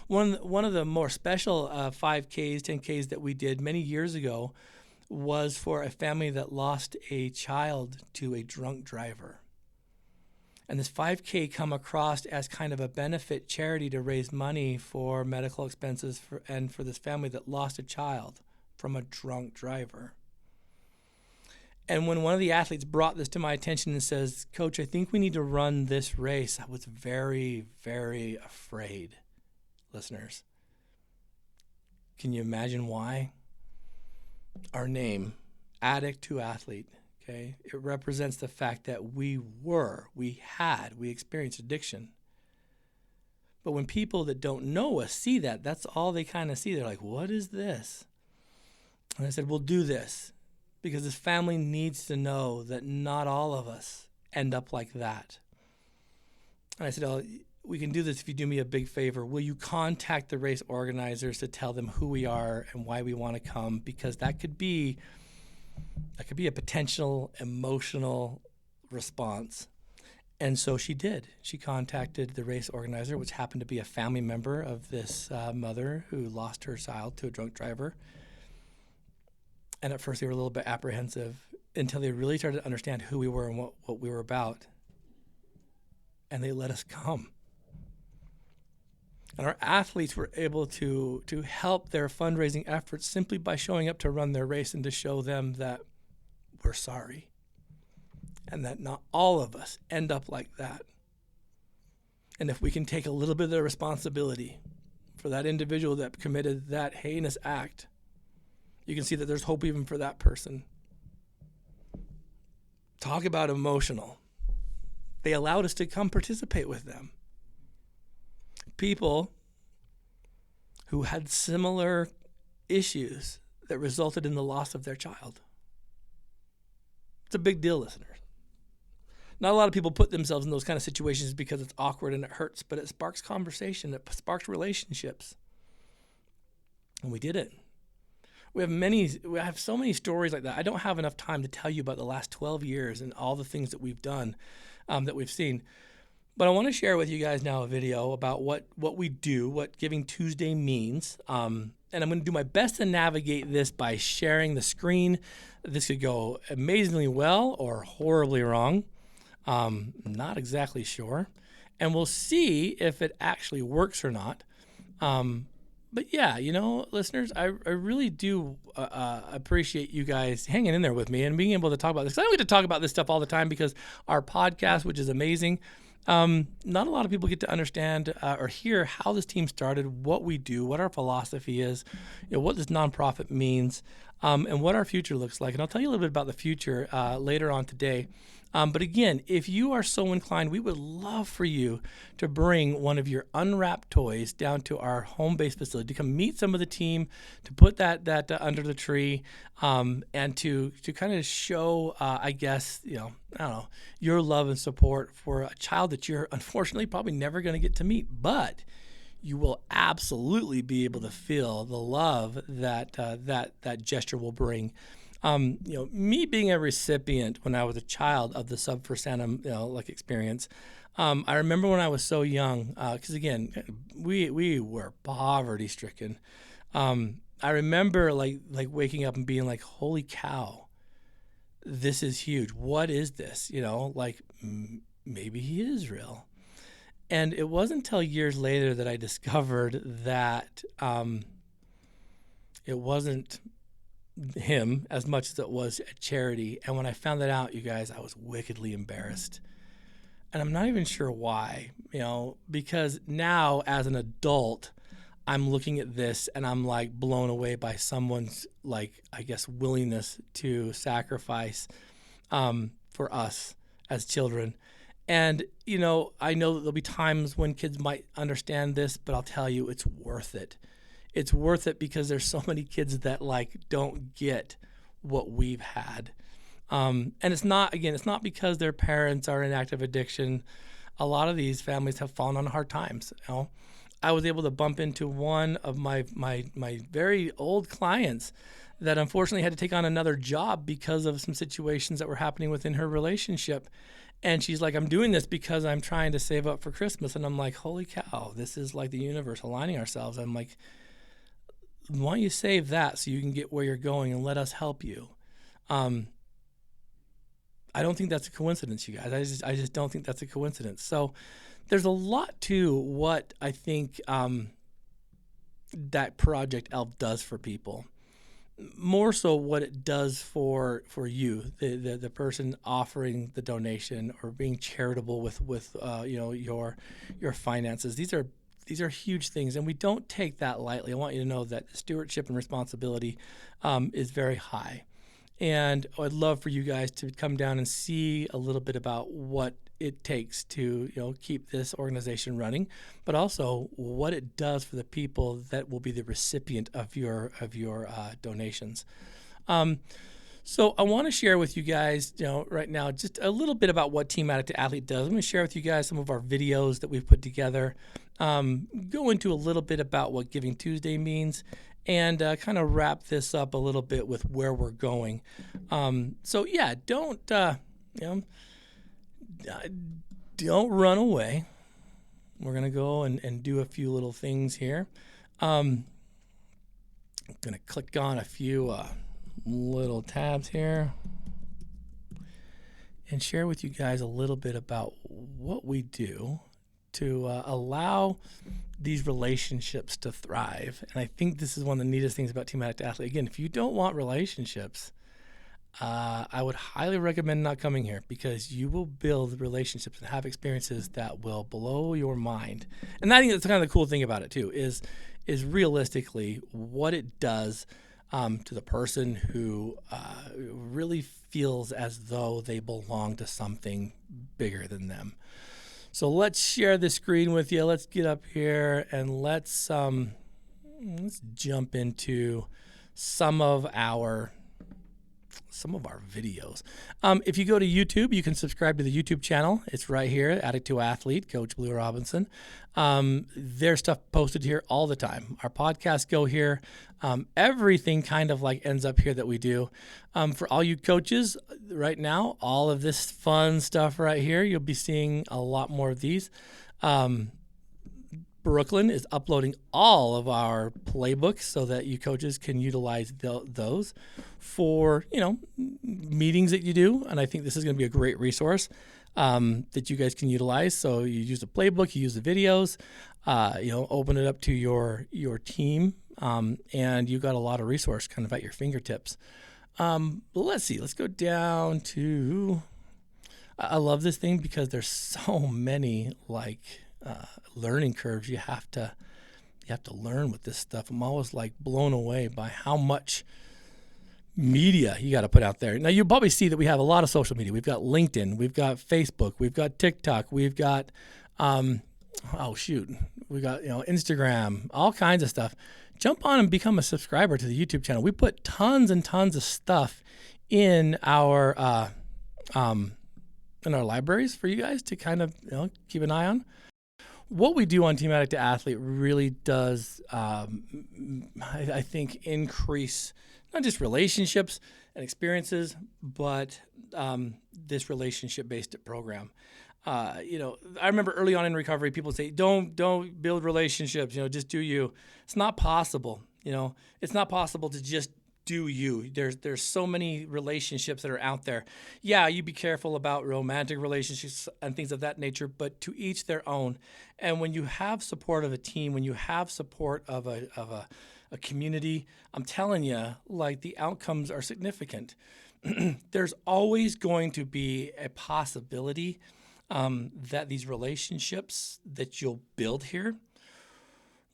One of the more special 5Ks, 10Ks that we did many years ago was for a family that lost a child to a drunk driver. And this 5K come across as kind of a benefit charity to raise money for medical expenses for this family that lost a child from a drunk driver. And when one of the athletes brought this to my attention and says, "Coach, I think we need to run this race," I was very, very afraid. Listeners, can you imagine why? Our name, Addict to Athlete, okay? It represents the fact that we experienced addiction. But when people that don't know us see that, that's all they kind of see. They're like, "What is this?" And I said, "We'll do this, because this family needs to know that not all of us end up like that." And I said, "Oh, we can do this if you do me a big favor. Will you contact the race organizers to tell them who we are and why we want to come? Because that could be a potential emotional response." And so she did. She contacted the race organizer, which happened to be a family member of this mother who lost her child to a drunk driver. And at first they were a little bit apprehensive until they really started to understand who we were and what we were about. And they let us come. And our athletes were able to help their fundraising efforts simply by showing up to run their race and to show them that we're sorry. And that not all of us end up like that. And if we can take a little bit of the responsibility for that individual that committed that heinous act, you can see that there's hope even for that person. Talk about emotional. They allowed us to come participate with them. People who had similar issues that resulted in the loss of their child. It's a big deal, listeners. Not a lot of people put themselves in those kind of situations because it's awkward and it hurts, but it sparks conversation, it sparks relationships. And we did it. We have so many stories like that. I don't have enough time to tell you about the last 12 years and all the things that we've done, that we've seen. But I want to share with you guys now a video about what we do, what Giving Tuesday means. And I'm going to do my best to navigate this by sharing the screen. This could go amazingly well or horribly wrong. Not exactly sure. And we'll see if it actually works or not. But yeah, listeners, I really do appreciate you guys hanging in there with me and being able to talk about this. I don't get to talk about this stuff all the time because our podcast, which is amazing, not a lot of people get to understand or hear how this team started, what we do, what our philosophy is, what this nonprofit means, and what our future looks like. And I'll tell you a little bit about the future later on today. But again, if you are so inclined, we would love for you to bring one of your unwrapped toys down to our home-based facility, to come meet some of the team, to put that under the tree, and to kind of show, I don't know, your love and support for a child that you're unfortunately probably never going to get to meet, but you will absolutely be able to feel the love that gesture will bring. Me being a recipient when I was a child of the Sub for Santa, experience, I remember when I was so young, because again, we were poverty stricken. I remember like waking up and being like, holy cow, this is huge. What is this? Maybe he is real. And it wasn't until years later that I discovered that it wasn't him as much as it was a charity. And when I found that out, you guys, I was wickedly embarrassed. And I'm not even sure why, because now as an adult, I'm looking at this and I'm like blown away by someone's willingness to sacrifice for us as children. And, I know that there'll be times when kids might understand this, but I'll tell you, it's worth it. It's worth it because there's so many kids that don't get what we've had. And it's not because their parents are in active addiction. A lot of these families have fallen on hard times. I was able to bump into one of my very old clients that unfortunately had to take on another job because of some situations that were happening within her relationship. And she's like, I'm doing this because I'm trying to save up for Christmas. And I'm like, holy cow, this is like the universe aligning ourselves. I'm like, why don't you save that so you can get where you're going and let us help you? I don't think that's a coincidence, you guys. I just don't think that's a coincidence. So there's a lot to what I think that Project ELF does for people. More so what it does for you, the person offering the donation or being charitable with your finances. These are huge things, and we don't take that lightly. I want you to know that stewardship and responsibility is very high. And I'd love for you guys to come down and see a little bit about what it takes to keep this organization running, but also what it does for the people that will be the recipient of your donations. So I want to share with you guys, right now, just a little bit about what Team Addict to Athlete does. I'm going to share with you guys some of our videos that we've put together, go into a little bit about what Giving Tuesday means, and kind of wrap this up a little bit with where we're going. don't run away. We're going to go and do a few little things here. I'm going to click on a few little tabs here and share with you guys a little bit about what we do to allow these relationships to thrive. And I think this is one of the neatest things about Team Addict to Athlete. Again, if you don't want relationships, I would highly recommend not coming here, because you will build relationships and have experiences that will blow your mind. And I think that's kind of the cool thing about it too, is realistically what it does to the person who really feels as though they belong to something bigger than them. So let's share the screen with you. Let's get up here and let's jump into some of our videos. If you go to YouTube, you can subscribe to the YouTube channel. It's right here, Addict to Athlete, Coach Blue Robinson. There's stuff posted here all the time. Our podcasts go here. Everything kind of like ends up here that we do. For all you coaches right now, all of this fun stuff right here, you'll be seeing a lot more of these. Brooklyn is uploading all of our playbooks so that you coaches can utilize those for, meetings that you do. And I think this is going to be a great resource that you guys can utilize. So you use the playbook, you use the videos, open it up to your team, and you got a lot of resource kind of at your fingertips. Let's see. Let's go down to. I love this thing because there's so many learning curves you have to learn with this stuff. I'm always blown away by how much media you got to put out there. Now you probably see that we have a lot of social media. We've got LinkedIn, we've got Facebook, we've got TikTok, we've got we got Instagram, all kinds of stuff. Jump on and become a subscriber to the YouTube channel. We put tons and tons of stuff in our libraries for you guys to kind of keep an eye on. What we do on Team Addict to Athlete really does, I think, increase not just relationships and experiences, but this relationship-based program. I remember early on in recovery, people say, "Don't build relationships. Just do you." It's not possible. It's not possible to just do you. There's so many relationships that are out there. Yeah, you be careful about romantic relationships and things of that nature, but to each their own. And when you have support of a team, when you have support of a community, I'm telling you, the outcomes are significant. There's always going to be a possibility that these relationships that you'll build here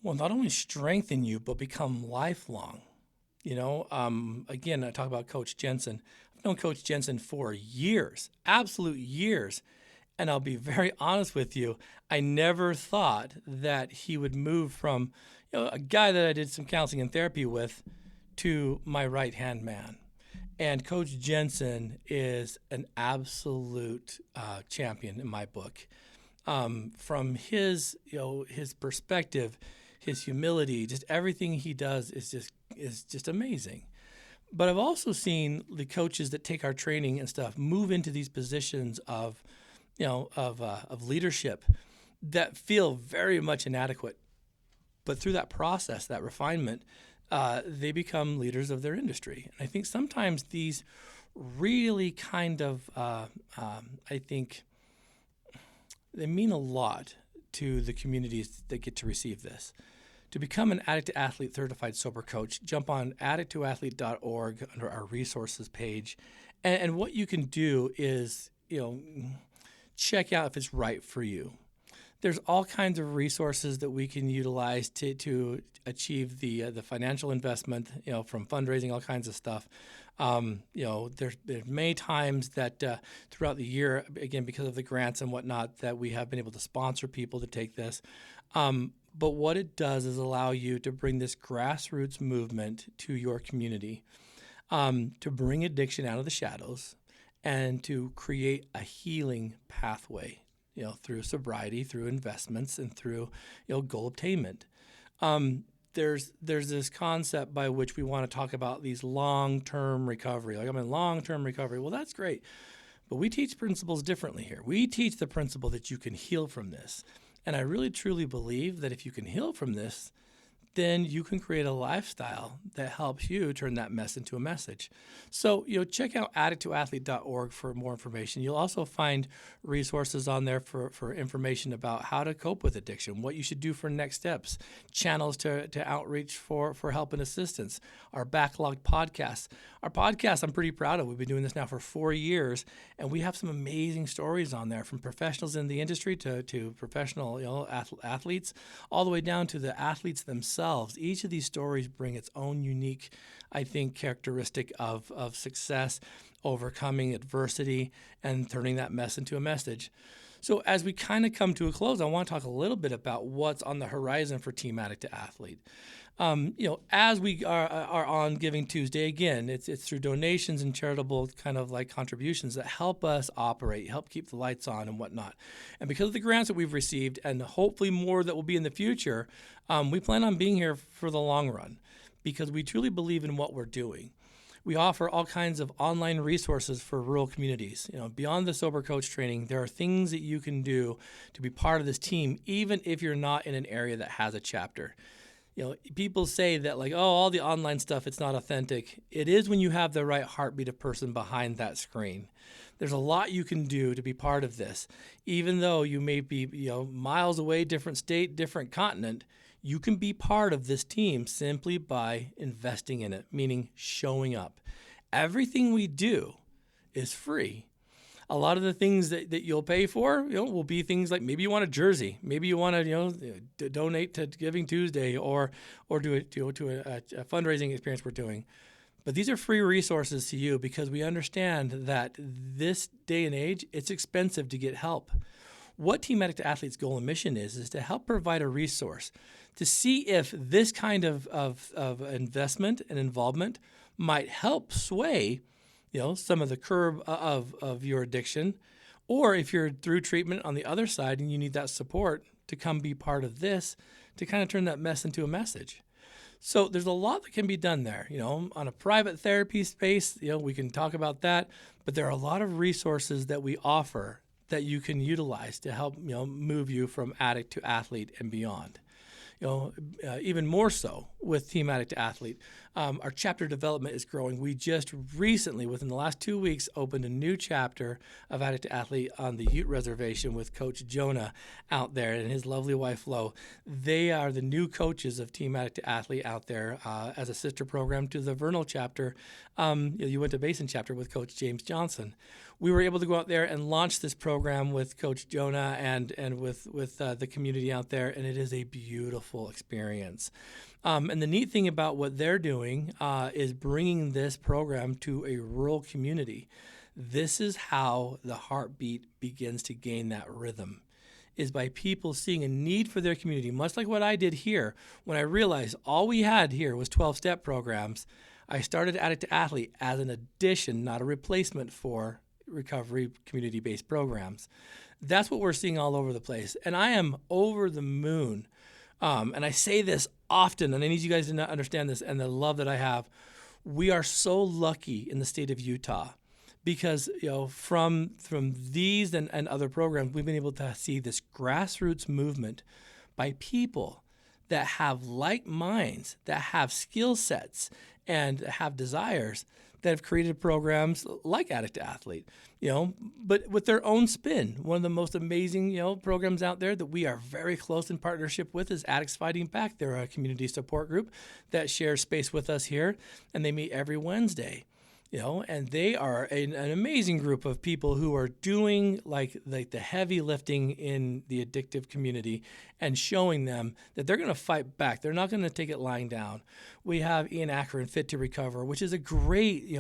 will not only strengthen you, but become lifelong. Again, I talk about Coach Jensen. I've known Coach Jensen for years, absolute years. And I'll be very honest with you. I never thought that he would move from, a guy that I did some counseling and therapy with to my right-hand man. And Coach Jensen is an absolute champion in my book. From his perspective, his humility, just everything he does is just amazing. But I've also seen the coaches that take our training and stuff move into these positions of leadership that feel very much inadequate. But through that process, that refinement, they become leaders of their industry. And I think sometimes these really kind of, I think they mean a lot to the communities that get to receive this. To become an Addict to Athlete certified sober coach, jump on addicttoathlete.org under our resources page. And what you can do is, check out if it's right for you. There's all kinds of resources that we can utilize to achieve the financial investment, from fundraising, all kinds of stuff. There's many times that throughout the year, again, because of the grants and whatnot, that we have been able to sponsor people to take this. But what it does is allow you to bring this grassroots movement to your community, to bring addiction out of the shadows and to create a healing pathway, through sobriety, through investments, and through, goal attainment. There's this concept by which we want to talk about these long-term recovery. I'm in long-term recovery. Well, that's great. But we teach principles differently here. We teach the principle that you can heal from this. And I really truly believe that if you can heal from this, then you can create a lifestyle that helps you turn that mess into a message. So, check out addicttoathlete.org for more information. You'll also find resources on there for information about how to cope with addiction, what you should do for next steps, channels to outreach for help and assistance, our backlogged podcasts. Our podcast, I'm pretty proud of. We've been doing this now for 4 years, and we have some amazing stories on there, from professionals in the industry to professional athletes, all the way down to the athletes themselves. Each of these stories bring its own unique, I think, characteristic of success, overcoming adversity, and turning that mess into a message. So as we kind of come to a close, I want to talk a little bit about what's on the horizon for Team Addict to Athlete. As we are on Giving Tuesday, again, it's through donations and charitable kind of like contributions that help us operate, help keep the lights on and whatnot. And because of the grants that we've received, and hopefully more that will be in the future, we plan on being here for the long run because we truly believe in what we're doing. We offer all kinds of online resources for rural communities. Beyond the Sober Coach training, there are things that you can do to be part of this team, even if you're not in an area that has a chapter. People say that all the online stuff, it's not authentic. It is when you have the right heartbeat of person behind that screen. There's a lot you can do to be part of this. Even though you may be, miles away, different state, different continent, you can be part of this team simply by investing in it, meaning showing up. Everything we do is free. A lot of the things that you'll pay for, will be things like maybe you want a jersey, maybe you want to, donate to Giving Tuesday or do it to a fundraising experience we're doing. But these are free resources to you because we understand that this day and age, it's expensive to get help. What Team Addict to Athlete's goal and mission is to help provide a resource to see if this kind of investment and involvement might help sway some of the curb of your addiction, or if you're through treatment on the other side and you need that support to come be part of this, to kind of turn that mess into a message. So there's a lot that can be done there. On a private therapy space, we can talk about that, but there are a lot of resources that we offer that you can utilize to help, move you from addict to athlete and beyond. Even more so with Team Addict to Athlete. Our chapter development is growing. We just recently, within the last 2 weeks, opened a new chapter of Addict to Athlete on the Ute Reservation with Coach Jonah out there and his lovely wife, Lo. They are the new coaches of Team Addict to Athlete out there as a sister program to the Vernal chapter. You went to Basin chapter with Coach James Johnson. We were able to go out there and launch this program with Coach Jonah and with the community out there, and it is a beautiful experience. And the neat thing about what they're doing is bringing this program to a rural community. This is how the heartbeat begins to gain that rhythm, is by people seeing a need for their community, much like what I did here. When I realized all we had here was 12-step programs, I started Addict to Athlete as an addition, not a replacement for recovery community-based programs. That's what we're seeing all over the place. And I am over the moon. And I say this often, and I need you guys to understand this and the love that I have. We are so lucky in the state of Utah because, from these and other programs, we've been able to see this grassroots movement by people that have like minds, that have skill sets and have desires, that have created programs like Addict to Athlete, but with their own spin. One of the most amazing, programs out there that we are very close in partnership with is Addicts Fighting Back. They're a community support group that shares space with us here, and they meet every Wednesday. And they are an amazing group of people who are doing like the heavy lifting in the addictive community and showing them that they're going to fight back. They're not going to take it lying down. We have Ian Akron, Fit to Recover, which is a great,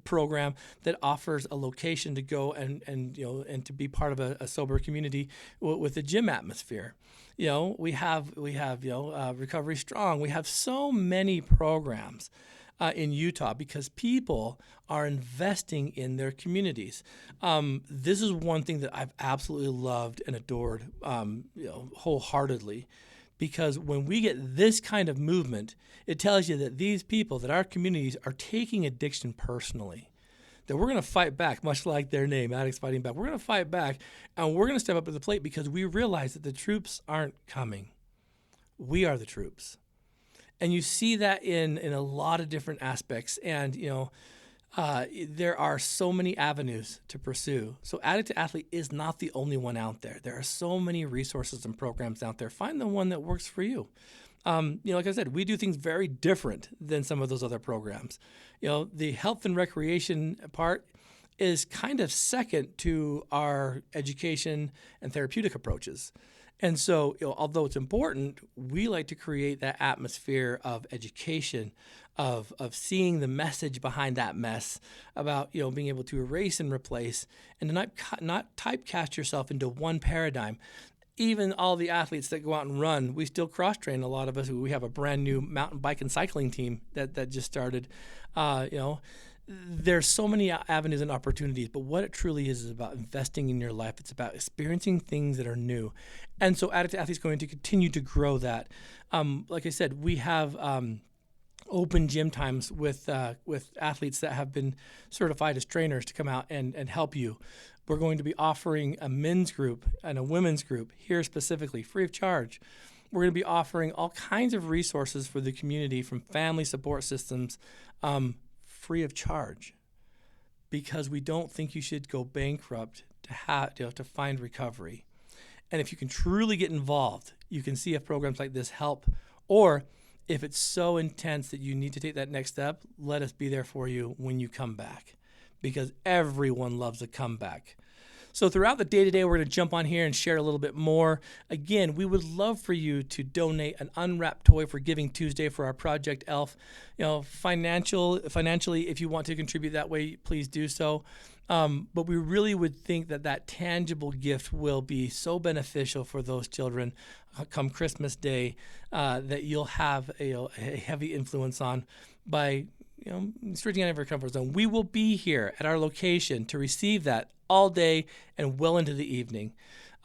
program that offers a location to go and to be part of a sober community with a gym atmosphere. We have Recovery Strong. We have so many programs in Utah because people are investing in their communities. This is one thing that I've absolutely loved and adored, wholeheartedly, because when we get this kind of movement, it tells you that these people, that our communities are taking addiction personally. that we're going to fight back, much like their name, Addicts Fighting Back. We're going to fight back, and we're going to step up to the plate because we realize that the troops aren't coming. We are the troops. And you see that in a lot of different aspects. And, there are so many avenues to pursue. So Addict to Athlete is not the only one out there. There are so many resources and programs out there. Find the one that works for you. Like I said, we do things very different than some of those other programs. The health and recreation part is kind of second to our education and therapeutic approaches. And so, although it's important, we like to create that atmosphere of education, of seeing the message behind that mess, about being able to erase and replace, and to not typecast yourself into one paradigm. Even all the athletes that go out and run, we still cross-train a lot of us. We have a brand new mountain bike and cycling team that just started. There's so many avenues and opportunities, but what it truly is about investing in your life. It's about experiencing things that are new. And so Addict to Athlete is going to continue to grow that. Like I said, we have open gym times with athletes that have been certified as trainers to come out and help you. We're going to be offering a men's group and a women's group here specifically, free of charge. We're going to be offering all kinds of resources for the community, from family support systems, free of charge, because we don't think you should go bankrupt to find recovery. And if you can truly get involved, you can see if programs like this help, or if it's so intense that you need to take that next step, let us be there for you when you come back, because everyone loves a comeback. So throughout the day-to-day, we're going to jump on here and share a little bit more. Again, we would love for you to donate an unwrapped toy for Giving Tuesday for our Project ELF. Financially, if you want to contribute that way, please do so. But we really would think that tangible gift will be so beneficial for those children come Christmas Day that you'll have a heavy influence on by stretching out of your comfort zone. We will be here at our location to receive that all day and well into the evening.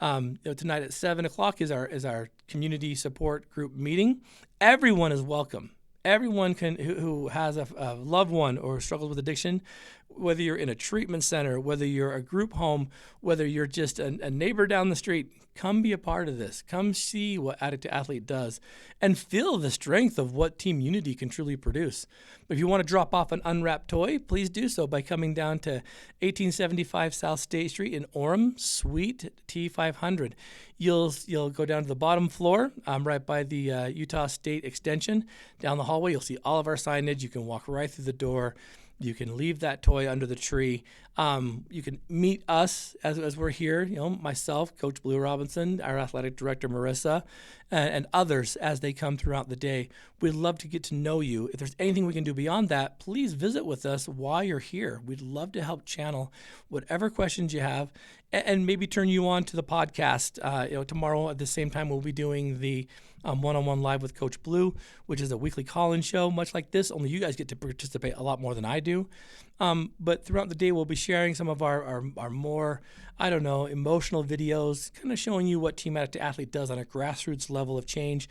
Tonight at 7:00 is our community support group meeting. Everyone is welcome. Everyone who has a loved one or struggles with addiction, whether you're in a treatment center, whether you're a group home, whether you're just a neighbor down the street, come be a part of this. Come see what Addict to Athlete does and feel the strength of what Team Unity can truly produce. But if you want to drop off an unwrapped toy, please do so by coming down to 1875 South State Street in Orem, Suite T500. You'll go down to the bottom floor, right by the Utah State Extension. Down the hallway, you'll see all of our signage. You can walk right through the door. You can leave that toy under the tree. You can meet us as we're here, myself, Coach Blue Robinson, our athletic director, Marissa, and others as they come throughout the day. We'd love to get to know you. If there's anything we can do beyond that, please visit with us while you're here. We'd love to help channel whatever questions you have and maybe turn you on to the podcast. Tomorrow at the same time, we'll be doing the one-on-one live with Coach Blue, which is a weekly call-in show, much like this, only you guys get to participate a lot more than I do. But throughout the day, we'll be sharing some of our more, emotional videos, kind of showing you what Team Addict to Athlete does on a grassroots level of change.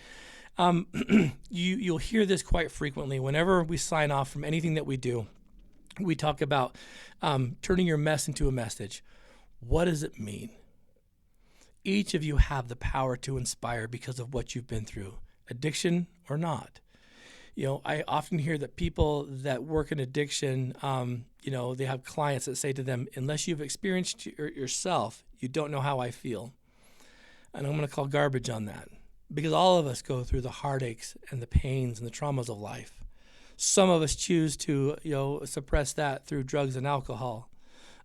You'll hear this quite frequently. Whenever we sign off from anything that we do, we talk about turning your mess into a message. What does it mean? Each of you have the power to inspire because of what you've been through, addiction or not. I often hear that people that work in addiction, they have clients that say to them, unless you've experienced yourself, you don't know how I feel. And I'm going to call garbage on that, because all of us go through the heartaches and the pains and the traumas of life. Some of us choose to, suppress that through drugs and alcohol.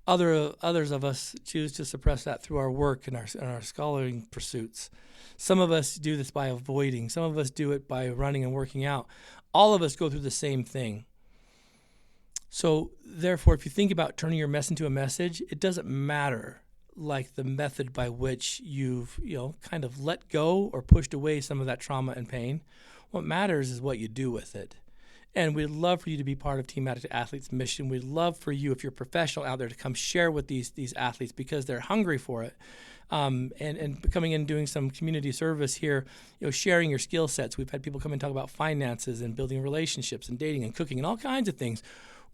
Others of us choose to suppress that through our work and our scholaring pursuits. Some of us do this by avoiding. Some of us do it by running and working out. All of us go through the same thing. So therefore, if you think about turning your mess into a message, it doesn't matter like the method by which you've, kind of let go or pushed away some of that trauma and pain. What matters is what you do with it. And we'd love for you to be part of Team Addict to Athlete's mission. We'd love for you, if you're a professional out there, to come share with these athletes because they're hungry for it. And coming in and doing some community service here, sharing your skill sets. We've had people come and talk about finances and building relationships and dating and cooking and all kinds of things.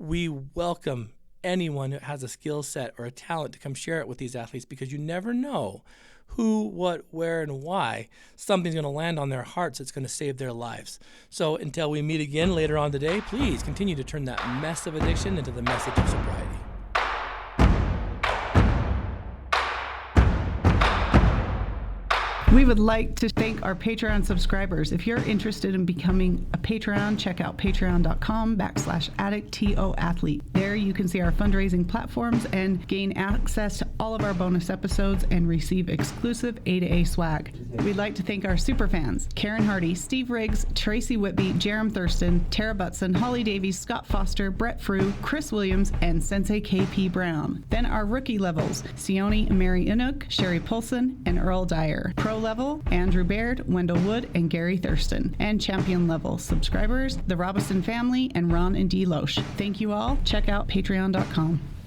We welcome anyone who has a skill set or a talent to come share it with these athletes, because you never know who, what, where, and why something's going to land on their hearts that's going to save their lives. So until we meet again later on today, please continue to turn that mess of addiction into the message of sobriety. We would like to thank our Patreon subscribers. If you're interested in becoming a Patreon, check out patreon.com/addicttoathlete. There you can see our fundraising platforms and gain access to all of our bonus episodes and receive exclusive A2A swag. We'd like to thank our super fans, Karen Hardy, Steve Riggs, Tracy Whitby, Jerem Thurston, Tara Butson, Holly Davies, Scott Foster, Brett Frew, Chris Williams, and Sensei KP Brown. Then our rookie levels, Sione and Mary Inuk, Sherry Polson, and Earl Dyer. Pro level, Andrew Baird, Wendell Wood, and Gary Thurston. And champion level subscribers, the Robinson family, and Ron and Dee Loesch. Thank you all. Check out patreon.com.